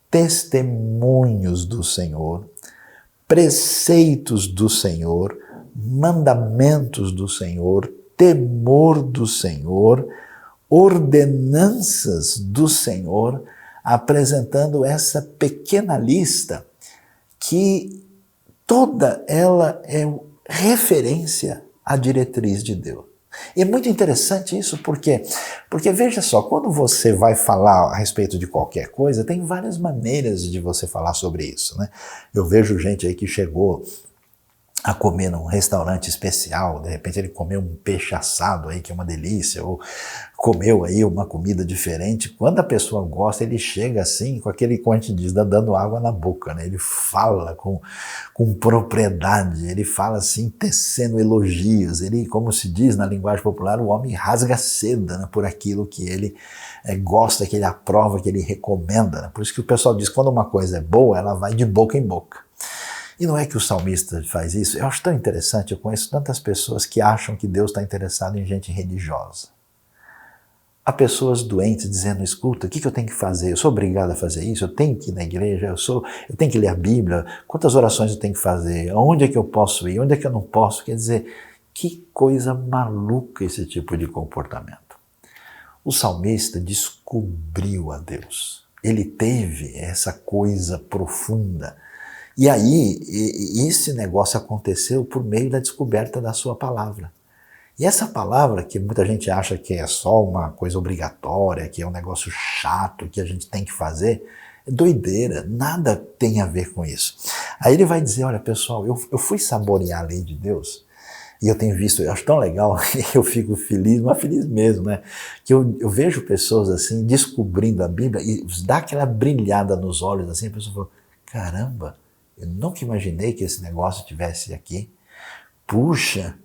A: testemunhos do Senhor, preceitos do Senhor, mandamentos do Senhor, temor do Senhor, ordenanças do Senhor, apresentando essa pequena lista que toda ela é referência à diretriz de Deus. E é muito interessante isso porque veja só, quando você vai falar a respeito de qualquer coisa, tem várias maneiras de você falar sobre isso, né? Eu vejo gente aí que chegou a comer num restaurante especial, de repente ele comeu um peixe assado aí, que é uma delícia, ou comeu aí uma comida diferente. Quando a pessoa gosta, ele chega assim, com aquele, como a gente diz, dando água na boca, né? Ele fala com propriedade, ele fala assim, tecendo elogios, ele, como se diz na linguagem popular, o homem rasga seda, né, por aquilo que ele gosta, que ele aprova, que ele recomenda, né? Por isso que o pessoal diz que quando uma coisa é boa, ela vai de boca em boca. E não é que o salmista faz isso? Eu acho tão interessante, eu conheço tantas pessoas que acham que Deus está interessado em gente religiosa. Há pessoas doentes dizendo, escuta, o que eu tenho que fazer? Eu sou obrigado a fazer isso? Eu tenho que ir na igreja? Eu tenho que ler a Bíblia? Quantas orações eu tenho que fazer? Onde é que eu posso ir? Onde é que eu não posso? Quer dizer, que coisa maluca esse tipo de comportamento. O salmista descobriu a Deus. Ele teve essa coisa profunda. E aí, esse negócio aconteceu por meio da descoberta da sua palavra. E essa palavra, que muita gente acha que é só uma coisa obrigatória, que é um negócio chato, que a gente tem que fazer, é doideira, nada tem a ver com isso. Aí ele vai dizer, olha pessoal, eu fui saborear a lei de Deus, e eu tenho visto, eu acho tão legal, eu fico feliz, mas feliz mesmo, né? Que eu vejo pessoas assim, descobrindo a Bíblia, e dá aquela brilhada nos olhos, assim, a pessoa fala, caramba, eu nunca imaginei que esse negócio estivesse aqui. Puxa,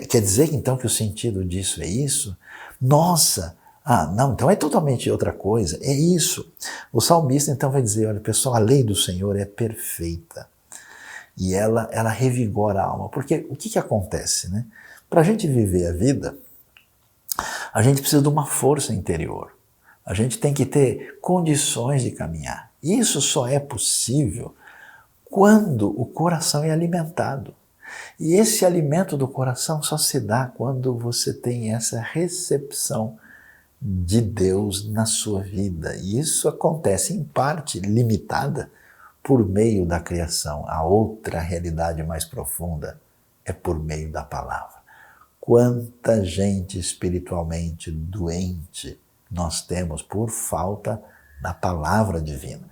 A: quer dizer então que o sentido disso é isso? Nossa, não, então é totalmente outra coisa, é isso. O salmista então vai dizer, olha pessoal, a lei do Senhor é perfeita. E ela revigora a alma. Porque o que acontece, né? Para a gente viver a vida, a gente precisa de uma força interior. A gente tem que ter condições de caminhar. E isso só é possível quando o coração é alimentado. E esse alimento do coração só se dá quando você tem essa recepção de Deus na sua vida. E isso acontece em parte limitada por meio da criação. A outra realidade mais profunda é por meio da palavra. Quanta gente espiritualmente doente nós temos por falta da palavra divina.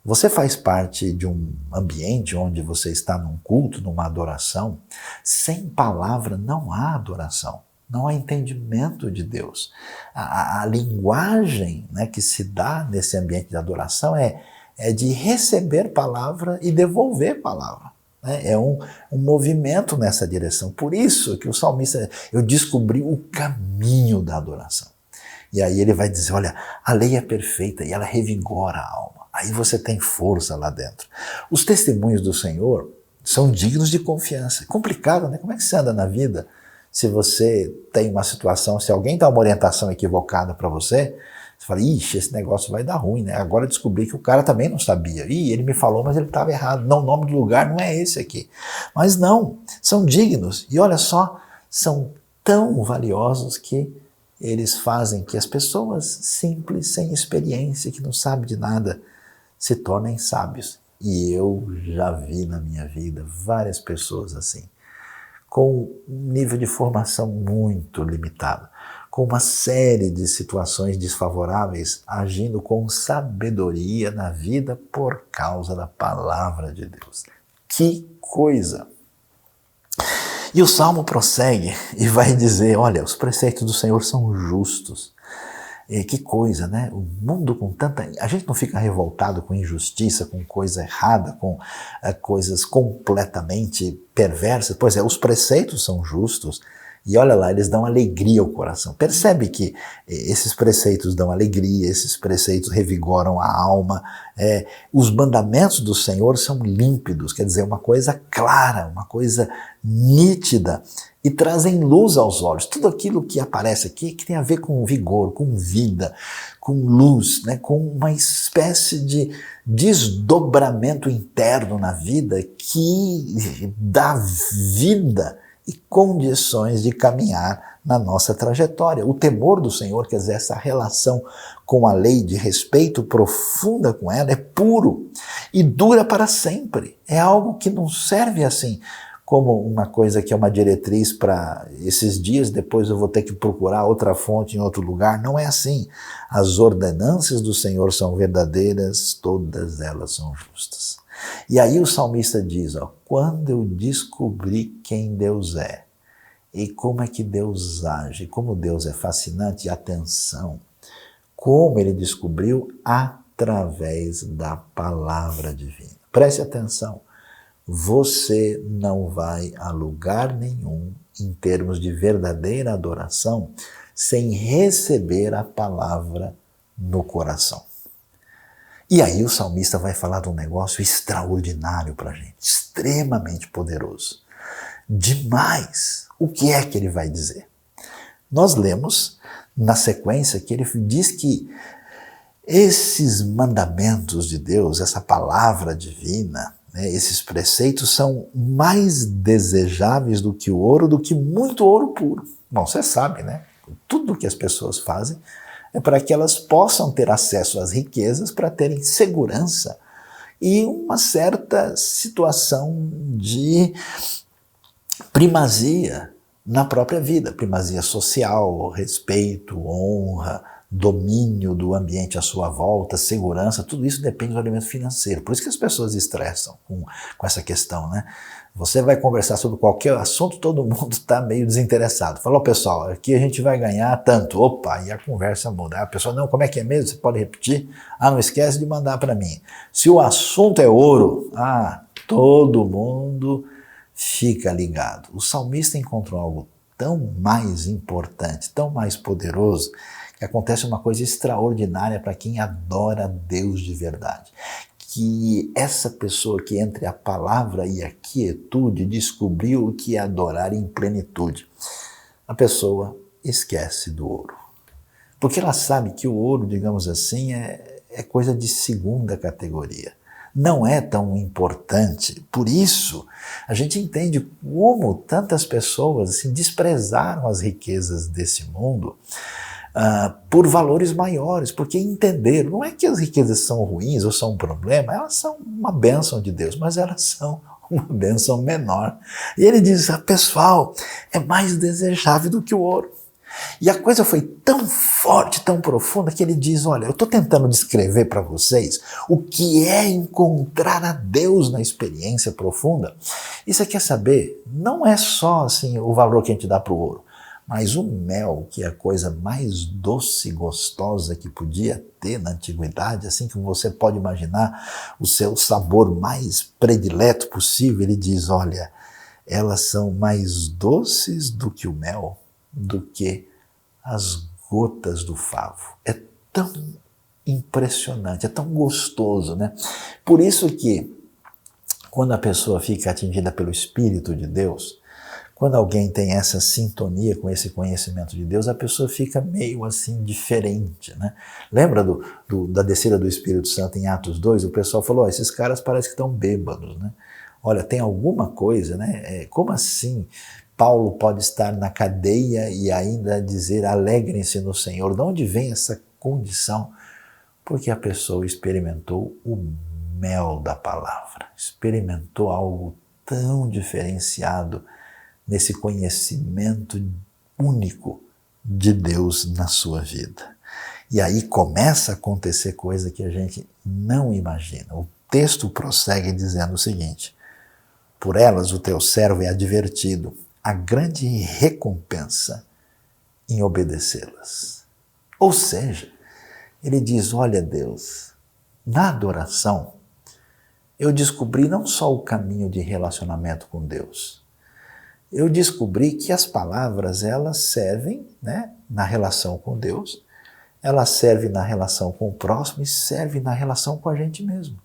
A: Você faz parte de um ambiente onde você está num culto, numa adoração. Sem palavra não há adoração, não há entendimento de Deus. A linguagem, né, que se dá nesse ambiente de adoração é de receber palavra e devolver palavra. É um movimento nessa direção. Por isso que o salmista, eu descobri o caminho da adoração. E aí ele vai dizer, olha, a lei é perfeita e ela revigora a alma. Aí você tem força lá dentro. Os testemunhos do Senhor são dignos de confiança. É complicado, né? Como é que você anda na vida se você tem uma situação, se alguém dá uma orientação equivocada para você, você fala, ixi, esse negócio vai dar ruim, né? Agora eu descobri que o cara também não sabia. Ih, ele me falou, mas ele estava errado. Não, o nome do lugar não é esse aqui. Mas não, são dignos. E olha só, são tão valiosos que eles fazem que as pessoas simples, sem experiência, que não sabem de nada, se tornem sábios. E eu já vi na minha vida várias pessoas assim, com um nível de formação muito limitado, com uma série de situações desfavoráveis, agindo com sabedoria na vida por causa da palavra de Deus. Que coisa! E o Salmo prossegue e vai dizer, olha, os preceitos do Senhor são justos. Que coisa, né? O mundo com tanta... A gente não fica revoltado com injustiça, com coisa errada, com coisas completamente perversas. Pois é, os preceitos são justos e olha lá, eles dão alegria ao coração. Percebe que esses preceitos dão alegria, esses preceitos revigoram a alma. Os mandamentos do Senhor são límpidos, quer dizer, uma coisa clara, uma coisa nítida. E trazem luz aos olhos. Tudo aquilo que aparece aqui que tem a ver com vigor, com vida, com luz, né? Com uma espécie de desdobramento interno na vida que dá vida e condições de caminhar na nossa trajetória. O temor do Senhor, quer dizer, essa relação com a lei de respeito profunda com ela, é puro e dura para sempre. É algo que não serve assim como uma coisa que é uma diretriz para esses dias, depois eu vou ter que procurar outra fonte em outro lugar. Não é assim. As ordenanças do Senhor são verdadeiras, todas elas são justas. E aí o salmista diz, ó, quando eu descobri quem Deus é, e como é que Deus age, como Deus é fascinante, atenção, como ele descobriu através da palavra divina. Preste atenção. Você não vai a lugar nenhum em termos de verdadeira adoração sem receber a palavra no coração. E aí o salmista vai falar de um negócio extraordinário para a gente, extremamente poderoso. Demais! O que é que ele vai dizer? Nós lemos na sequência que ele diz que esses mandamentos de Deus, essa palavra divina, esses preceitos são mais desejáveis do que o ouro, do que muito ouro puro. Bom, você sabe, né? Tudo que as pessoas fazem é para que elas possam ter acesso às riquezas, para terem segurança e uma certa situação de primazia na própria vida, primazia social, respeito, honra, domínio do ambiente à sua volta, segurança, tudo isso depende do elemento financeiro. Por isso que as pessoas estressam com essa questão, né? Você vai conversar sobre qualquer assunto, todo mundo está meio desinteressado. Falou, pessoal, aqui a gente vai ganhar tanto. Opa, e a conversa muda. A pessoa, não, como é que é mesmo? Você pode repetir? Ah, não esquece de mandar para mim. Se o assunto é ouro, todo mundo fica ligado. O salmista encontrou algo tão mais importante, tão mais poderoso, que acontece uma coisa extraordinária para quem adora a Deus de verdade. Que essa pessoa que entre a palavra e a quietude descobriu o que é adorar em plenitude. A pessoa esquece do ouro. Porque ela sabe que o ouro, digamos assim, é coisa de segunda categoria. Não é tão importante. Por isso, a gente entende como tantas pessoas assim, desprezaram as riquezas desse mundo por valores maiores, porque entenderam, não é que as riquezas são ruins ou são um problema, elas são uma bênção de Deus, mas elas são uma bênção menor. E ele diz, pessoal, é mais desejável do que o ouro. E a coisa foi tão forte, tão profunda, que ele diz, olha, eu estou tentando descrever para vocês o que é encontrar a Deus na experiência profunda. E você quer saber, não é só assim o valor que a gente dá para o ouro, mas o mel, que é a coisa mais doce e gostosa que podia ter na antiguidade, assim como você pode imaginar o seu sabor mais predileto possível, ele diz, olha, elas são mais doces do que o mel, do que as gotas do favo. É tão impressionante, é tão gostoso, né? Por isso que, quando a pessoa fica atingida pelo Espírito de Deus, quando alguém tem essa sintonia com esse conhecimento de Deus, a pessoa fica meio assim diferente, né? Lembra da descida do Espírito Santo em Atos 2? O pessoal falou, esses caras parecem que estão bêbados, né? Olha, tem alguma coisa, né? Como assim Paulo pode estar na cadeia e ainda dizer alegrem-se no Senhor? De onde vem essa condição? Porque a pessoa experimentou o mel da palavra, experimentou algo tão diferenciado nesse conhecimento único de Deus na sua vida. E aí começa a acontecer coisa que a gente não imagina. O texto prossegue dizendo o seguinte, por elas o teu servo é advertido, a grande recompensa em obedecê-las. Ou seja, ele diz, olha Deus, na adoração eu descobri não só o caminho de relacionamento com Deus, eu descobri que as palavras elas servem, né, na relação com Deus, elas servem na relação com o próximo e servem na relação com a gente mesmo.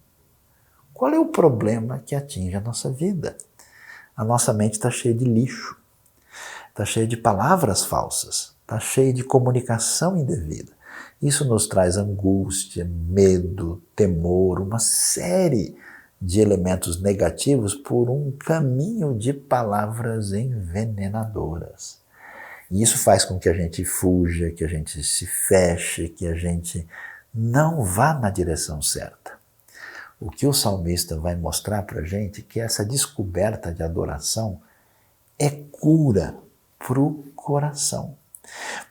A: Qual é o problema que atinge a nossa vida? A nossa mente está cheia de lixo, está cheia de palavras falsas, está cheia de comunicação indevida. Isso nos traz angústia, medo, temor, uma série de elementos negativos por um caminho de palavras envenenadoras. E isso faz com que a gente fuja, que a gente se feche, que a gente não vá na direção certa. O que o salmista vai mostrar para a gente é que essa descoberta de adoração é cura para o coração.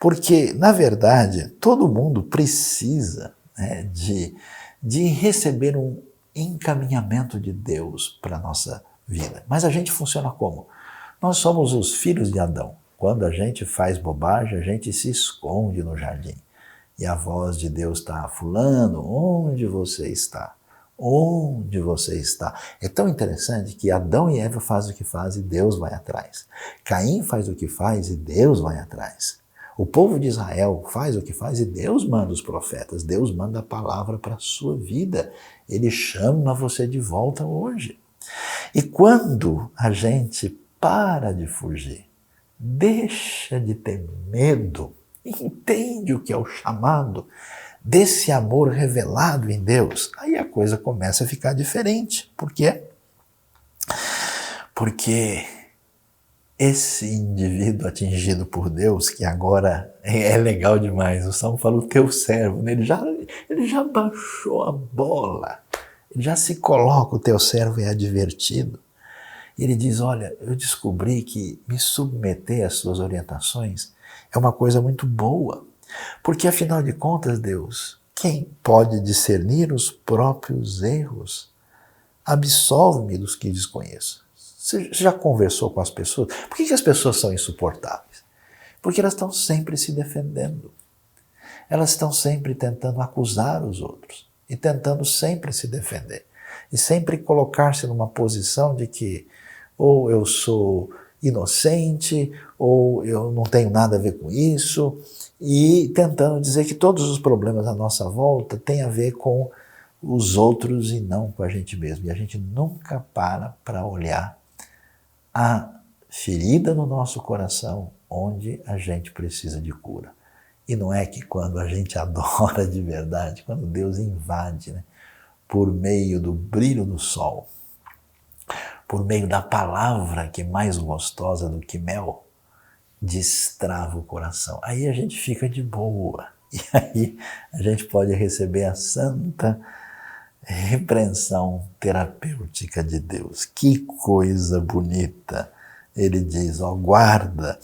A: Porque, na verdade, todo mundo precisa, né, de receber um encaminhamento de Deus para a nossa vida. Mas a gente funciona como? Nós somos os filhos de Adão. Quando a gente faz bobagem, a gente se esconde no jardim. E a voz de Deus está, fulano, onde você está? Onde você está? É tão interessante que Adão e Eva fazem o que fazem e Deus vai atrás. Caim faz o que faz e Deus vai atrás. O povo de Israel faz o que faz e Deus manda os profetas. Deus manda a palavra para a sua vida. Ele chama você de volta hoje. E quando a gente para de fugir, deixa de ter medo, entende o que é o chamado desse amor revelado em Deus, aí a coisa começa a ficar diferente. Por quê? Porque esse indivíduo atingido por Deus, que agora é legal demais, o Salmo fala o teu servo, ele já baixou a bola, ele já se coloca, o teu servo é advertido. E ele diz, olha, eu descobri que me submeter às suas orientações é uma coisa muito boa, porque afinal de contas, Deus, quem pode discernir os próprios erros? Absolve-me dos que desconheço. Você já conversou com as pessoas? Por que as pessoas são insuportáveis? Porque elas estão sempre se defendendo. Elas estão sempre tentando acusar os outros e tentando sempre se defender. E sempre colocar-se numa posição de que ou eu sou inocente, ou eu não tenho nada a ver com isso, e tentando dizer que todos os problemas à nossa volta têm a ver com os outros e não com a gente mesmo. E a gente nunca para olhar a ferida no nosso coração onde a gente precisa de cura. E não é que quando a gente adora de verdade, quando Deus invade, né, por meio do brilho do sol, por meio da palavra que é mais gostosa do que mel, destrava o coração. Aí a gente fica de boa. E aí a gente pode receber a santa repreensão terapêutica de Deus. Que coisa bonita! Ele diz, ó, guarda,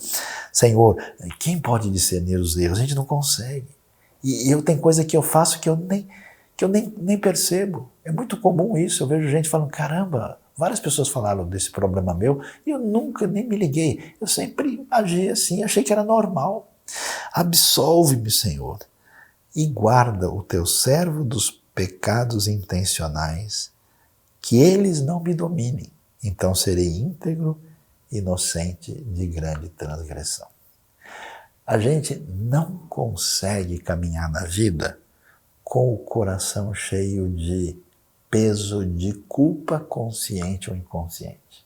A: Senhor, quem pode discernir os erros? A gente não consegue. E eu tenho coisa que eu faço que eu nem percebo. É muito comum isso. Eu vejo gente falando, caramba, várias pessoas falaram desse problema meu e eu nunca nem me liguei. Eu sempre agi assim, achei que era normal. Absolve-me, Senhor, e guarda o teu servo dos pecados intencionais, que eles não me dominem. Então serei íntegro, inocente de grande transgressão. A gente não consegue caminhar na vida com o coração cheio de peso de culpa consciente ou inconsciente.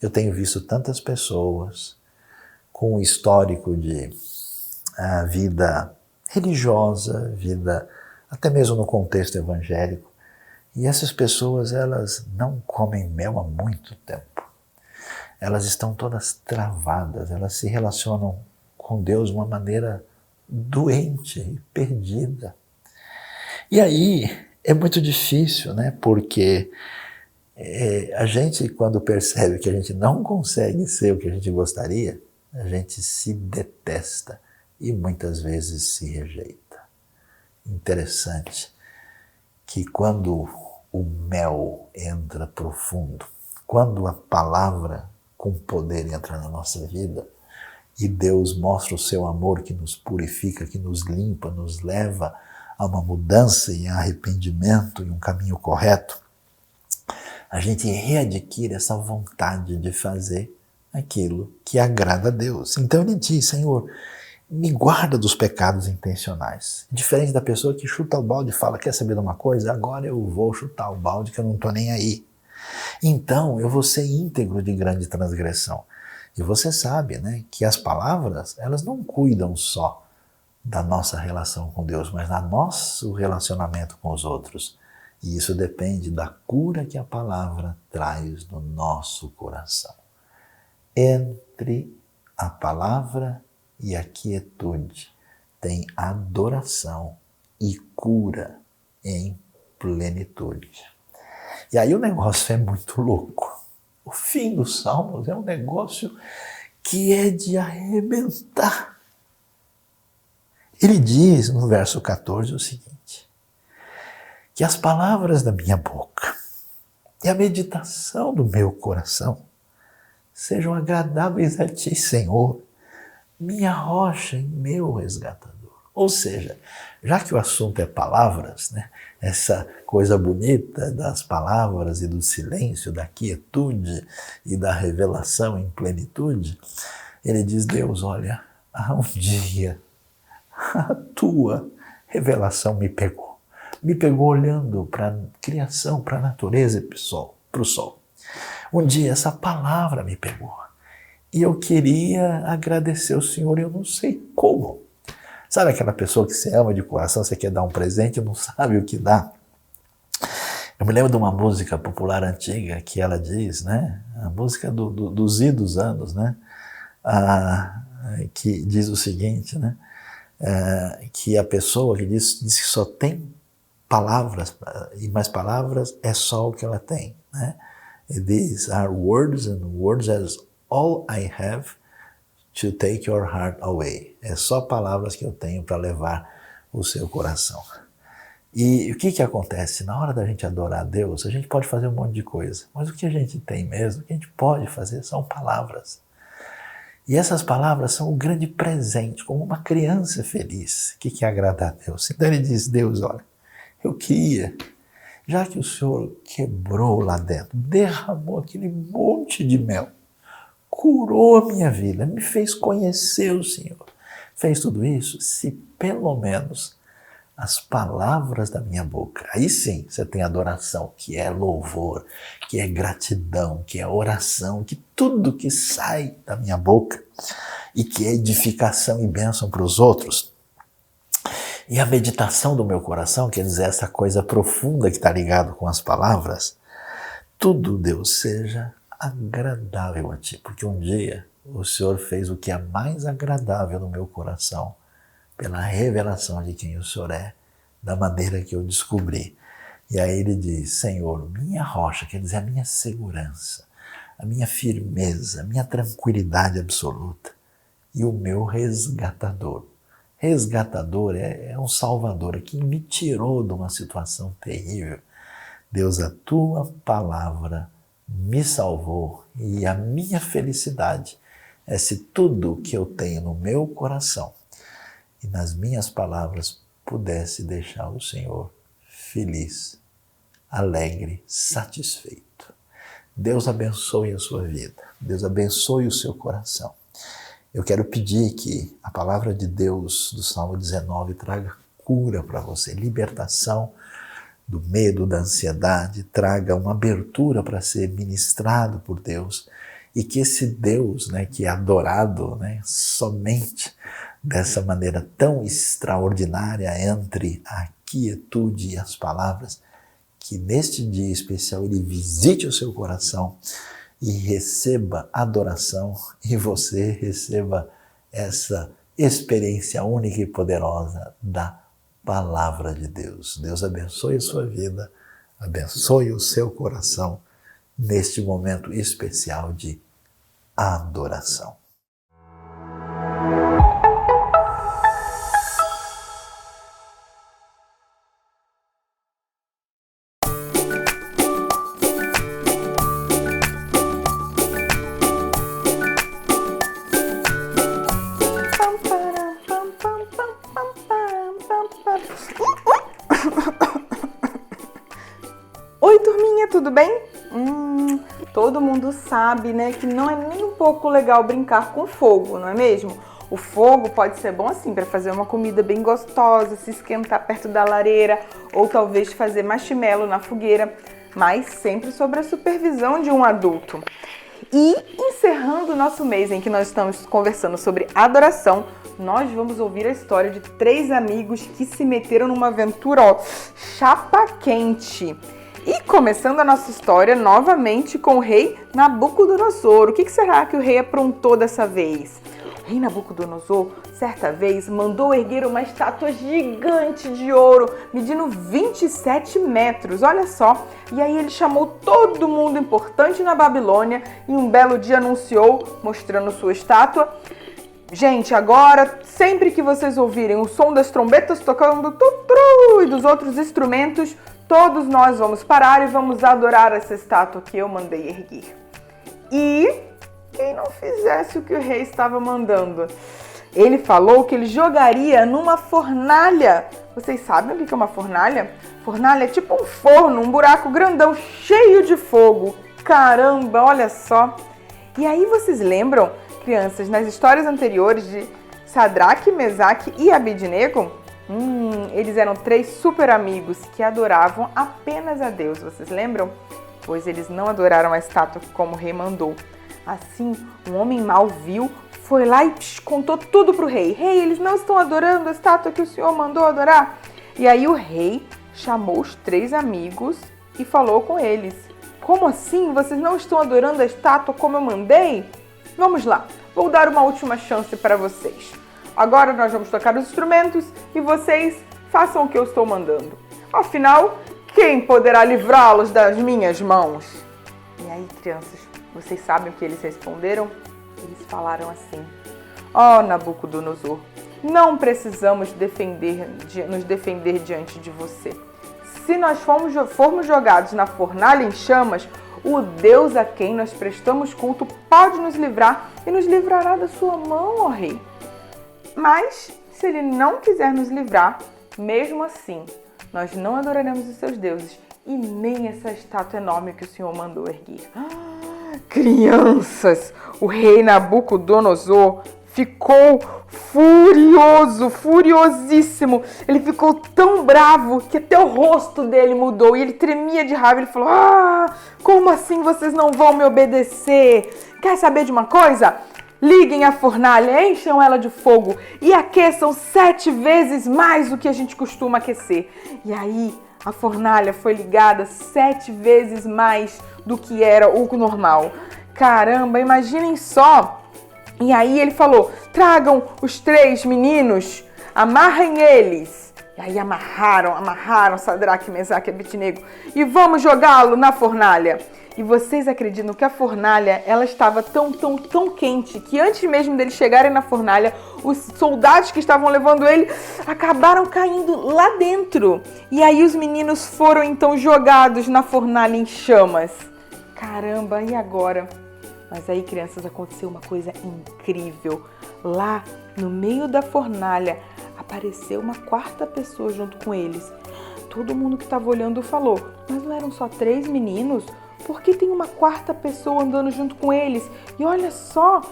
A: Eu tenho visto tantas pessoas com um histórico de vida religiosa, vida até mesmo no contexto evangélico, e essas pessoas, elas não comem mel há muito tempo. Elas estão todas travadas, elas se relacionam com Deus de uma maneira doente e perdida. E aí é muito difícil, né? Porque a gente, quando percebe que a gente não consegue ser o que a gente gostaria, a gente se detesta e muitas vezes se rejeita. Interessante que quando o mel entra profundo, quando a palavra com poder entra na nossa vida e Deus mostra o seu amor que nos purifica, que nos limpa, nos leva a uma mudança e arrependimento e um caminho correto, a gente readquire essa vontade de fazer aquilo que agrada a Deus. Então ele diz, Senhor, me guarda dos pecados intencionais. Diferente da pessoa que chuta o balde e fala, quer saber de uma coisa? Agora eu vou chutar o balde que eu não estou nem aí. Então eu vou ser íntegro de grande transgressão. E você sabe, né, que as palavras, elas não cuidam só da nossa relação com Deus, mas do nosso relacionamento com os outros. E isso depende da cura que a palavra traz no nosso coração. Entre a palavra e a quietude tem adoração e cura em plenitude. E aí o negócio é muito louco. O fim dos Salmos é um negócio que é de arrebentar. Ele diz no verso 14 o seguinte, que as palavras da minha boca e a meditação do meu coração sejam agradáveis a ti, Senhor, minha rocha e meu resgatador. Ou seja, já que o assunto é palavras, né, essa coisa bonita das palavras e do silêncio, da quietude e da revelação em plenitude, ele diz, Deus, olha, há um dia a tua revelação me pegou. Me pegou olhando para a criação, para a natureza e para o sol. Um dia essa palavra me pegou. E eu queria agradecer ao Senhor, eu não sei como. Sabe aquela pessoa que você ama de coração, você quer dar um presente e não sabe o que dá? Eu me lembro de uma música popular antiga que ela diz, né? A música dos idos anos, né? Que diz o seguinte, né? Que a pessoa que diz que só tem palavras, e mais palavras é só o que ela tem, né? These are words, and words is all I have to take your heart away. É só palavras que eu tenho para levar o seu coração. E o que acontece? Na hora da gente adorar a Deus, a gente pode fazer um monte de coisa, mas o que a gente tem mesmo, o que a gente pode fazer são palavras. E essas palavras são um grande presente, como uma criança feliz, que quer agradar a Deus. Então ele diz, Deus, olha, eu queria, já que o Senhor quebrou lá dentro, derramou aquele monte de mel, curou a minha vida, me fez conhecer o Senhor, fez tudo isso, se pelo menos as palavras da minha boca, aí sim você tem adoração, que é louvor, que é gratidão, que é oração, que tudo que sai da minha boca e que é edificação e bênção para os outros. E a meditação do meu coração, quer dizer, essa coisa profunda que está ligado com as palavras, tudo, Deus, seja agradável a ti, porque um dia o Senhor fez o que é mais agradável no meu coração, pela revelação de quem o Senhor é, da maneira que eu descobri. E aí ele diz, Senhor, minha rocha, quer dizer, a minha segurança, a minha firmeza, a minha tranquilidade absoluta,
I: e o meu resgatador. Resgatador é um salvador, que me tirou de uma situação terrível. Deus, a tua palavra me salvou e a minha felicidade é se tudo que eu tenho no meu coração e nas minhas palavras pudesse deixar o Senhor feliz, alegre, satisfeito. Deus abençoe a sua vida, Deus abençoe o seu coração. Eu quero pedir que a palavra de Deus do Salmo 19 traga cura para você, libertação do medo, da ansiedade, traga uma abertura para ser ministrado por Deus e que esse Deus, que é adorado, somente dessa maneira tão extraordinária entre a quietude e as palavras, que neste dia especial ele visite o seu coração e receba adoração e você receba essa experiência única e poderosa da palavra de Deus. Deus abençoe a sua vida, abençoe o seu coração neste momento especial de adoração.
J: Oi, turminha, tudo bem? Todo mundo sabe, que não é nem um pouco legal brincar com fogo, não é mesmo? O fogo pode ser bom assim para fazer uma comida bem gostosa, se esquentar perto da lareira ou talvez fazer marshmallow na fogueira, mas sempre sob a supervisão de um adulto. E encerrando o nosso mês em que nós estamos conversando sobre adoração, nós vamos ouvir a história de 3 amigos que se meteram numa aventura, chapa quente. E começando a nossa história novamente com o rei Nabucodonosor. O que será que o rei aprontou dessa vez? O rei Nabucodonosor, certa vez, mandou erguer uma estátua gigante de ouro, medindo 27 metros, olha só. E aí ele chamou todo mundo importante na Babilônia e um belo dia anunciou, mostrando sua estátua: gente, agora, sempre que vocês ouvirem o som das trombetas tocando tutru e dos outros instrumentos, todos nós vamos parar e vamos adorar essa estátua que eu mandei erguer. E quem não fizesse o que o rei estava mandando? Ele falou que ele jogaria numa fornalha. Vocês sabem o que é uma fornalha? Fornalha é tipo um forno, um buraco grandão, cheio de fogo. Caramba, olha só! E aí vocês lembram, crianças, nas histórias anteriores de Sadraque, Mesaque e Abednego? Eles eram 3 super amigos que adoravam apenas a Deus, vocês lembram? Pois eles não adoraram a estátua como o rei mandou. Assim, um homem mau viu, foi lá e contou tudo pro rei. Rei, eles não estão adorando a estátua que o senhor mandou adorar. E aí o rei chamou os 3 amigos e falou com eles: como assim? Vocês não estão adorando a estátua como eu mandei? Vamos lá, vou dar uma última chance para vocês. Agora nós vamos tocar os instrumentos e vocês façam o que eu estou mandando. Afinal, quem poderá livrá-los das minhas mãos? E aí, crianças, vocês sabem o que eles responderam? Eles falaram assim: Nabucodonosor, não precisamos nos defender diante de você. Se nós formos jogados na fornalha em chamas, o Deus a quem nós prestamos culto pode nos livrar e nos livrará da sua mão, ó rei. Mas, se ele não quiser nos livrar, mesmo assim, nós não adoraremos os seus deuses e nem essa estátua enorme que o Senhor mandou erguer. Crianças, o rei Nabucodonosor ficou furioso, furiosíssimo. Ele ficou tão bravo que até o rosto dele mudou e ele tremia de raiva. Ele falou: como assim vocês não vão me obedecer? Quer saber de uma coisa? Liguem a fornalha, encham ela de fogo e aqueçam 7 vezes mais do que a gente costuma aquecer. E aí a fornalha foi ligada 7 vezes mais do que era o normal. Caramba, imaginem só! E aí ele falou: tragam os 3 meninos, amarrem eles. E aí amarraram Sadraque, Mesaque e Abednego e vamos jogá-lo na fornalha. E vocês acreditam que a fornalha, ela estava tão quente que antes mesmo deles chegarem na fornalha, os soldados que estavam levando ele acabaram caindo lá dentro. E aí os meninos foram então jogados na fornalha em chamas. Caramba, e agora? Mas aí, crianças, aconteceu uma coisa incrível. Lá no meio da fornalha apareceu uma quarta pessoa junto com eles. Todo mundo que estava olhando falou: mas não eram só 3 meninos? Por que tem uma quarta pessoa andando junto com eles? E olha só,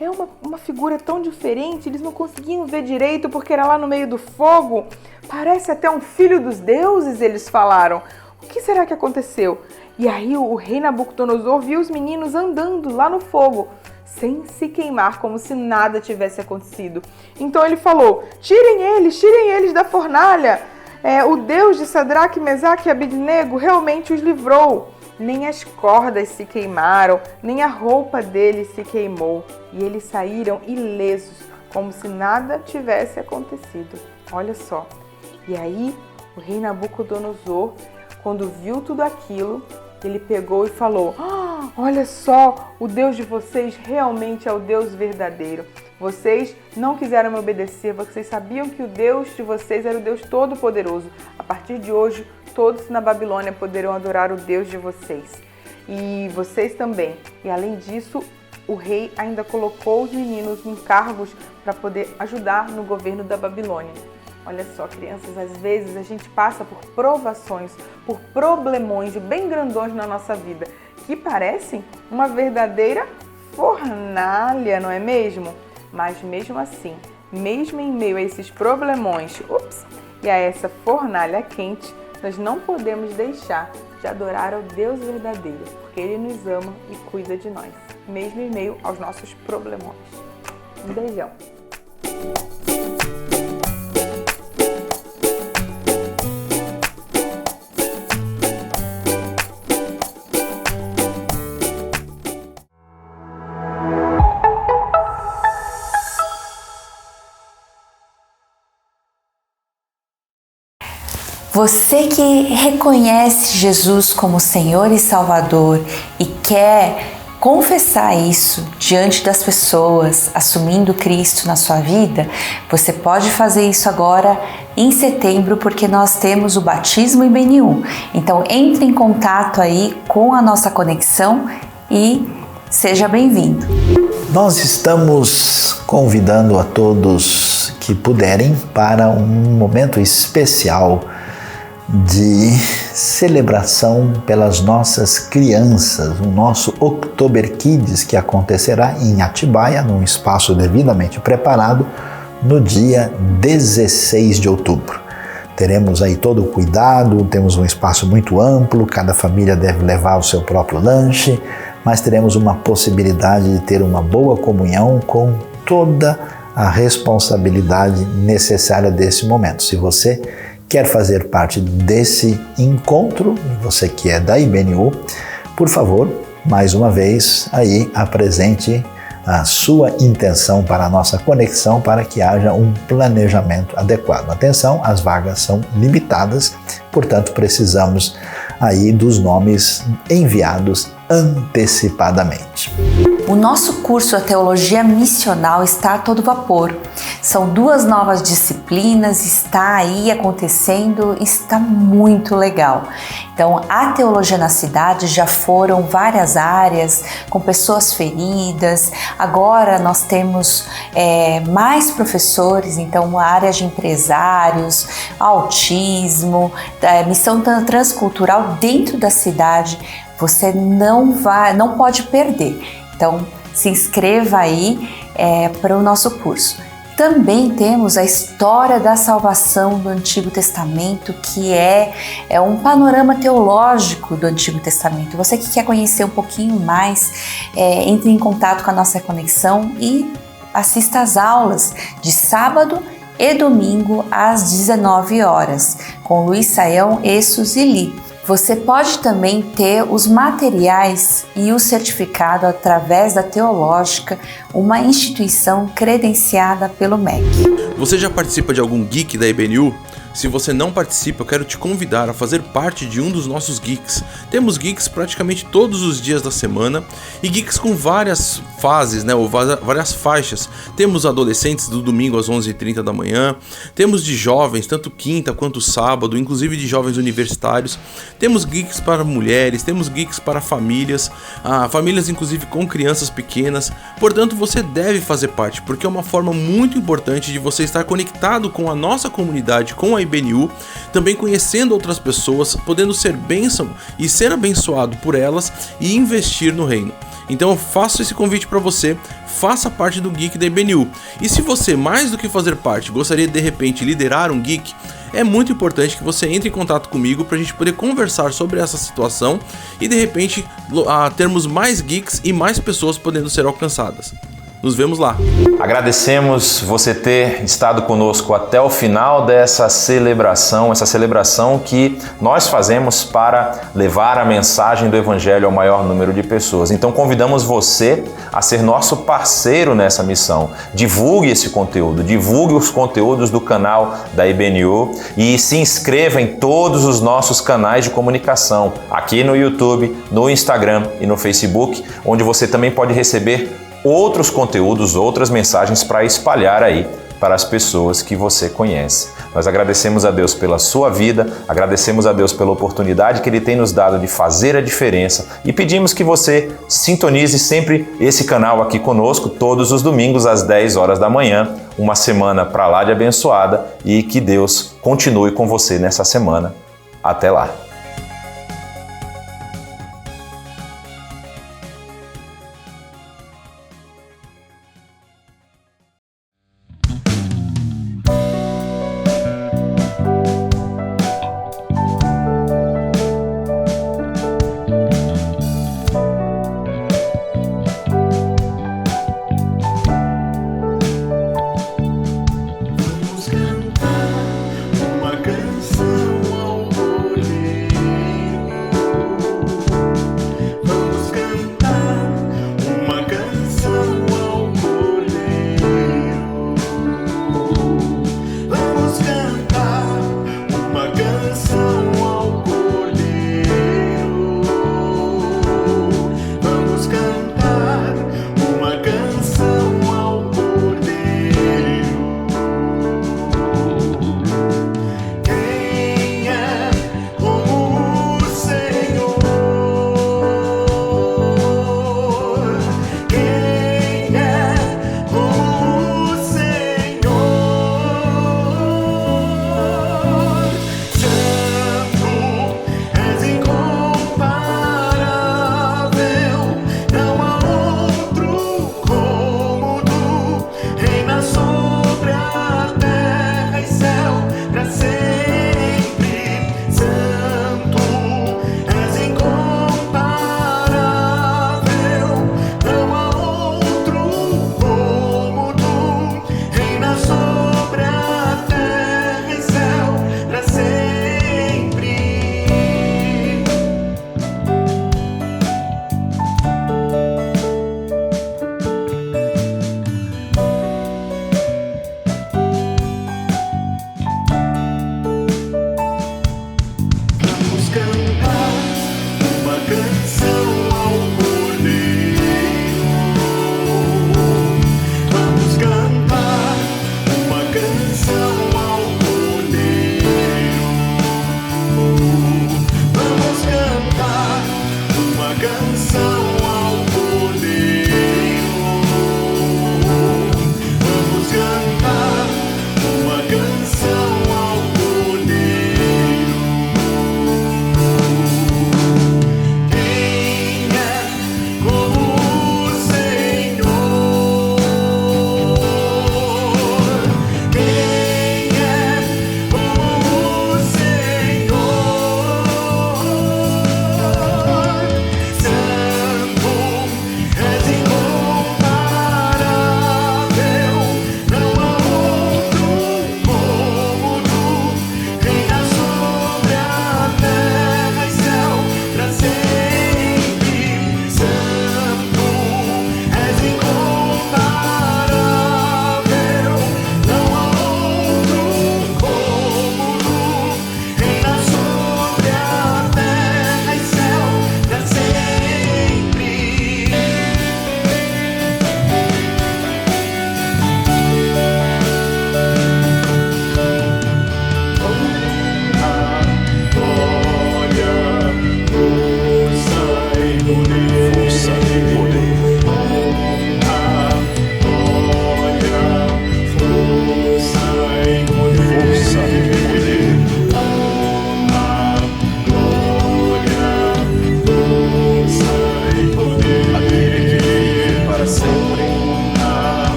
J: é uma figura tão diferente, eles não conseguiam ver direito porque era lá no meio do fogo. Parece até um filho dos deuses, eles falaram. O que será que aconteceu? E aí o rei Nabucodonosor viu os meninos andando lá no fogo, sem se queimar, como se nada tivesse acontecido. Então ele falou: tirem eles da fornalha. O Deus de Sadraque, Mesaque e Abednego realmente os livrou. Nem as cordas se queimaram, nem a roupa deles se queimou. E eles saíram ilesos, como se nada tivesse acontecido. Olha só. E aí, o rei Nabucodonosor, quando viu tudo aquilo, ele pegou e falou: olha só, o Deus de vocês realmente é o Deus verdadeiro. Vocês não quiseram me obedecer, vocês sabiam que o Deus de vocês era o Deus Todo-Poderoso. A partir de hoje, todos na Babilônia poderão adorar o Deus de vocês. E vocês também. E além disso, o rei ainda colocou os meninos em cargos para poder ajudar no governo da Babilônia. Olha só, crianças, às vezes a gente passa por provações, por problemões bem grandões na nossa vida, que parecem uma verdadeira fornalha, não é mesmo? Mas mesmo assim, mesmo em meio a esses problemões, e a essa fornalha quente, nós não podemos deixar de adorar ao Deus verdadeiro, porque Ele nos ama e cuida de nós, mesmo em meio aos nossos problemões. Um beijão!
K: Você que reconhece Jesus como Senhor e Salvador e quer confessar isso diante das pessoas, assumindo Cristo na sua vida, você pode fazer isso agora em setembro, porque nós temos o batismo IBNU. Então entre em contato aí com a nossa conexão e seja bem-vindo.
I: Nós estamos convidando a todos que puderem para um momento especial de celebração pelas nossas crianças, o nosso Oktober Kids, que acontecerá em Atibaia, num espaço devidamente preparado, no dia 16 de outubro. Teremos aí todo o cuidado, temos um espaço muito amplo, cada família deve levar o seu próprio lanche, mas teremos uma possibilidade de ter uma boa comunhão com toda a responsabilidade necessária desse momento. Se você quer fazer parte desse encontro, você que é da IBNU, por favor, mais uma vez, aí apresente a sua intenção para a nossa conexão, para que haja um planejamento adequado. Atenção, as vagas são limitadas, portanto precisamos aí dos nomes enviados antecipadamente.
K: O nosso curso A Teologia Missional está a todo vapor. São 2 novas disciplinas, está aí acontecendo, está muito legal. Então, a Teologia na Cidade já foram várias áreas, com pessoas feridas. Agora nós temos mais professores, então áreas de empresários, autismo, missão transcultural dentro da cidade. Você não pode perder. Então, se inscreva aí para o nosso curso. Também temos a história da salvação do Antigo Testamento, que é um panorama teológico do Antigo Testamento. Você que quer conhecer um pouquinho mais, entre em contato com a nossa conexão e assista às aulas de sábado e domingo às 19 horas, com Luiz Saião e Suzili. Você pode também ter os materiais e o certificado através da Teológica, uma instituição credenciada pelo MEC.
F: Você já participa de algum geek da IBNU? Se você não participa, eu quero te convidar a fazer parte de um dos nossos geeks. Temos geeks praticamente todos os dias da semana e geeks com várias fases, né, ou várias faixas. Temos adolescentes do domingo às 11h30 da manhã, temos de jovens, tanto quinta quanto sábado, inclusive de jovens universitários. Temos geeks para mulheres, temos geeks para famílias, famílias inclusive com crianças pequenas. Portanto, você deve fazer parte, porque é uma forma muito importante de você estar conectado com a nossa comunidade, com a IBNU, também conhecendo outras pessoas, podendo ser bênção e ser abençoado por elas e investir no reino. Então eu faço esse convite para você, faça parte do Geek da IBNU. E se você, mais do que fazer parte, gostaria de repente liderar um Geek, é muito importante que você entre em contato comigo para a gente poder conversar sobre essa situação e de repente termos mais Geeks e mais pessoas podendo ser alcançadas. Nos vemos lá.
H: Agradecemos você ter estado conosco até o final dessa celebração, essa celebração que nós fazemos para levar a mensagem do Evangelho ao maior número de pessoas. Então convidamos você a ser nosso parceiro nessa missão. Divulgue esse conteúdo, divulgue os conteúdos do canal da IBNU e se inscreva em todos os nossos canais de comunicação, aqui no YouTube, no Instagram e no Facebook, onde você também pode receber outros conteúdos, outras mensagens para espalhar aí para as pessoas que você conhece. Nós agradecemos a Deus pela sua vida, agradecemos a Deus pela oportunidade que Ele tem nos dado de fazer a diferença e pedimos que você sintonize sempre esse canal aqui conosco todos os domingos às 10 horas da manhã, uma semana para lá de abençoada e que Deus continue com você nessa semana. Até lá!
L: Vamos cantar uma canção ao poder.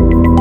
C: Música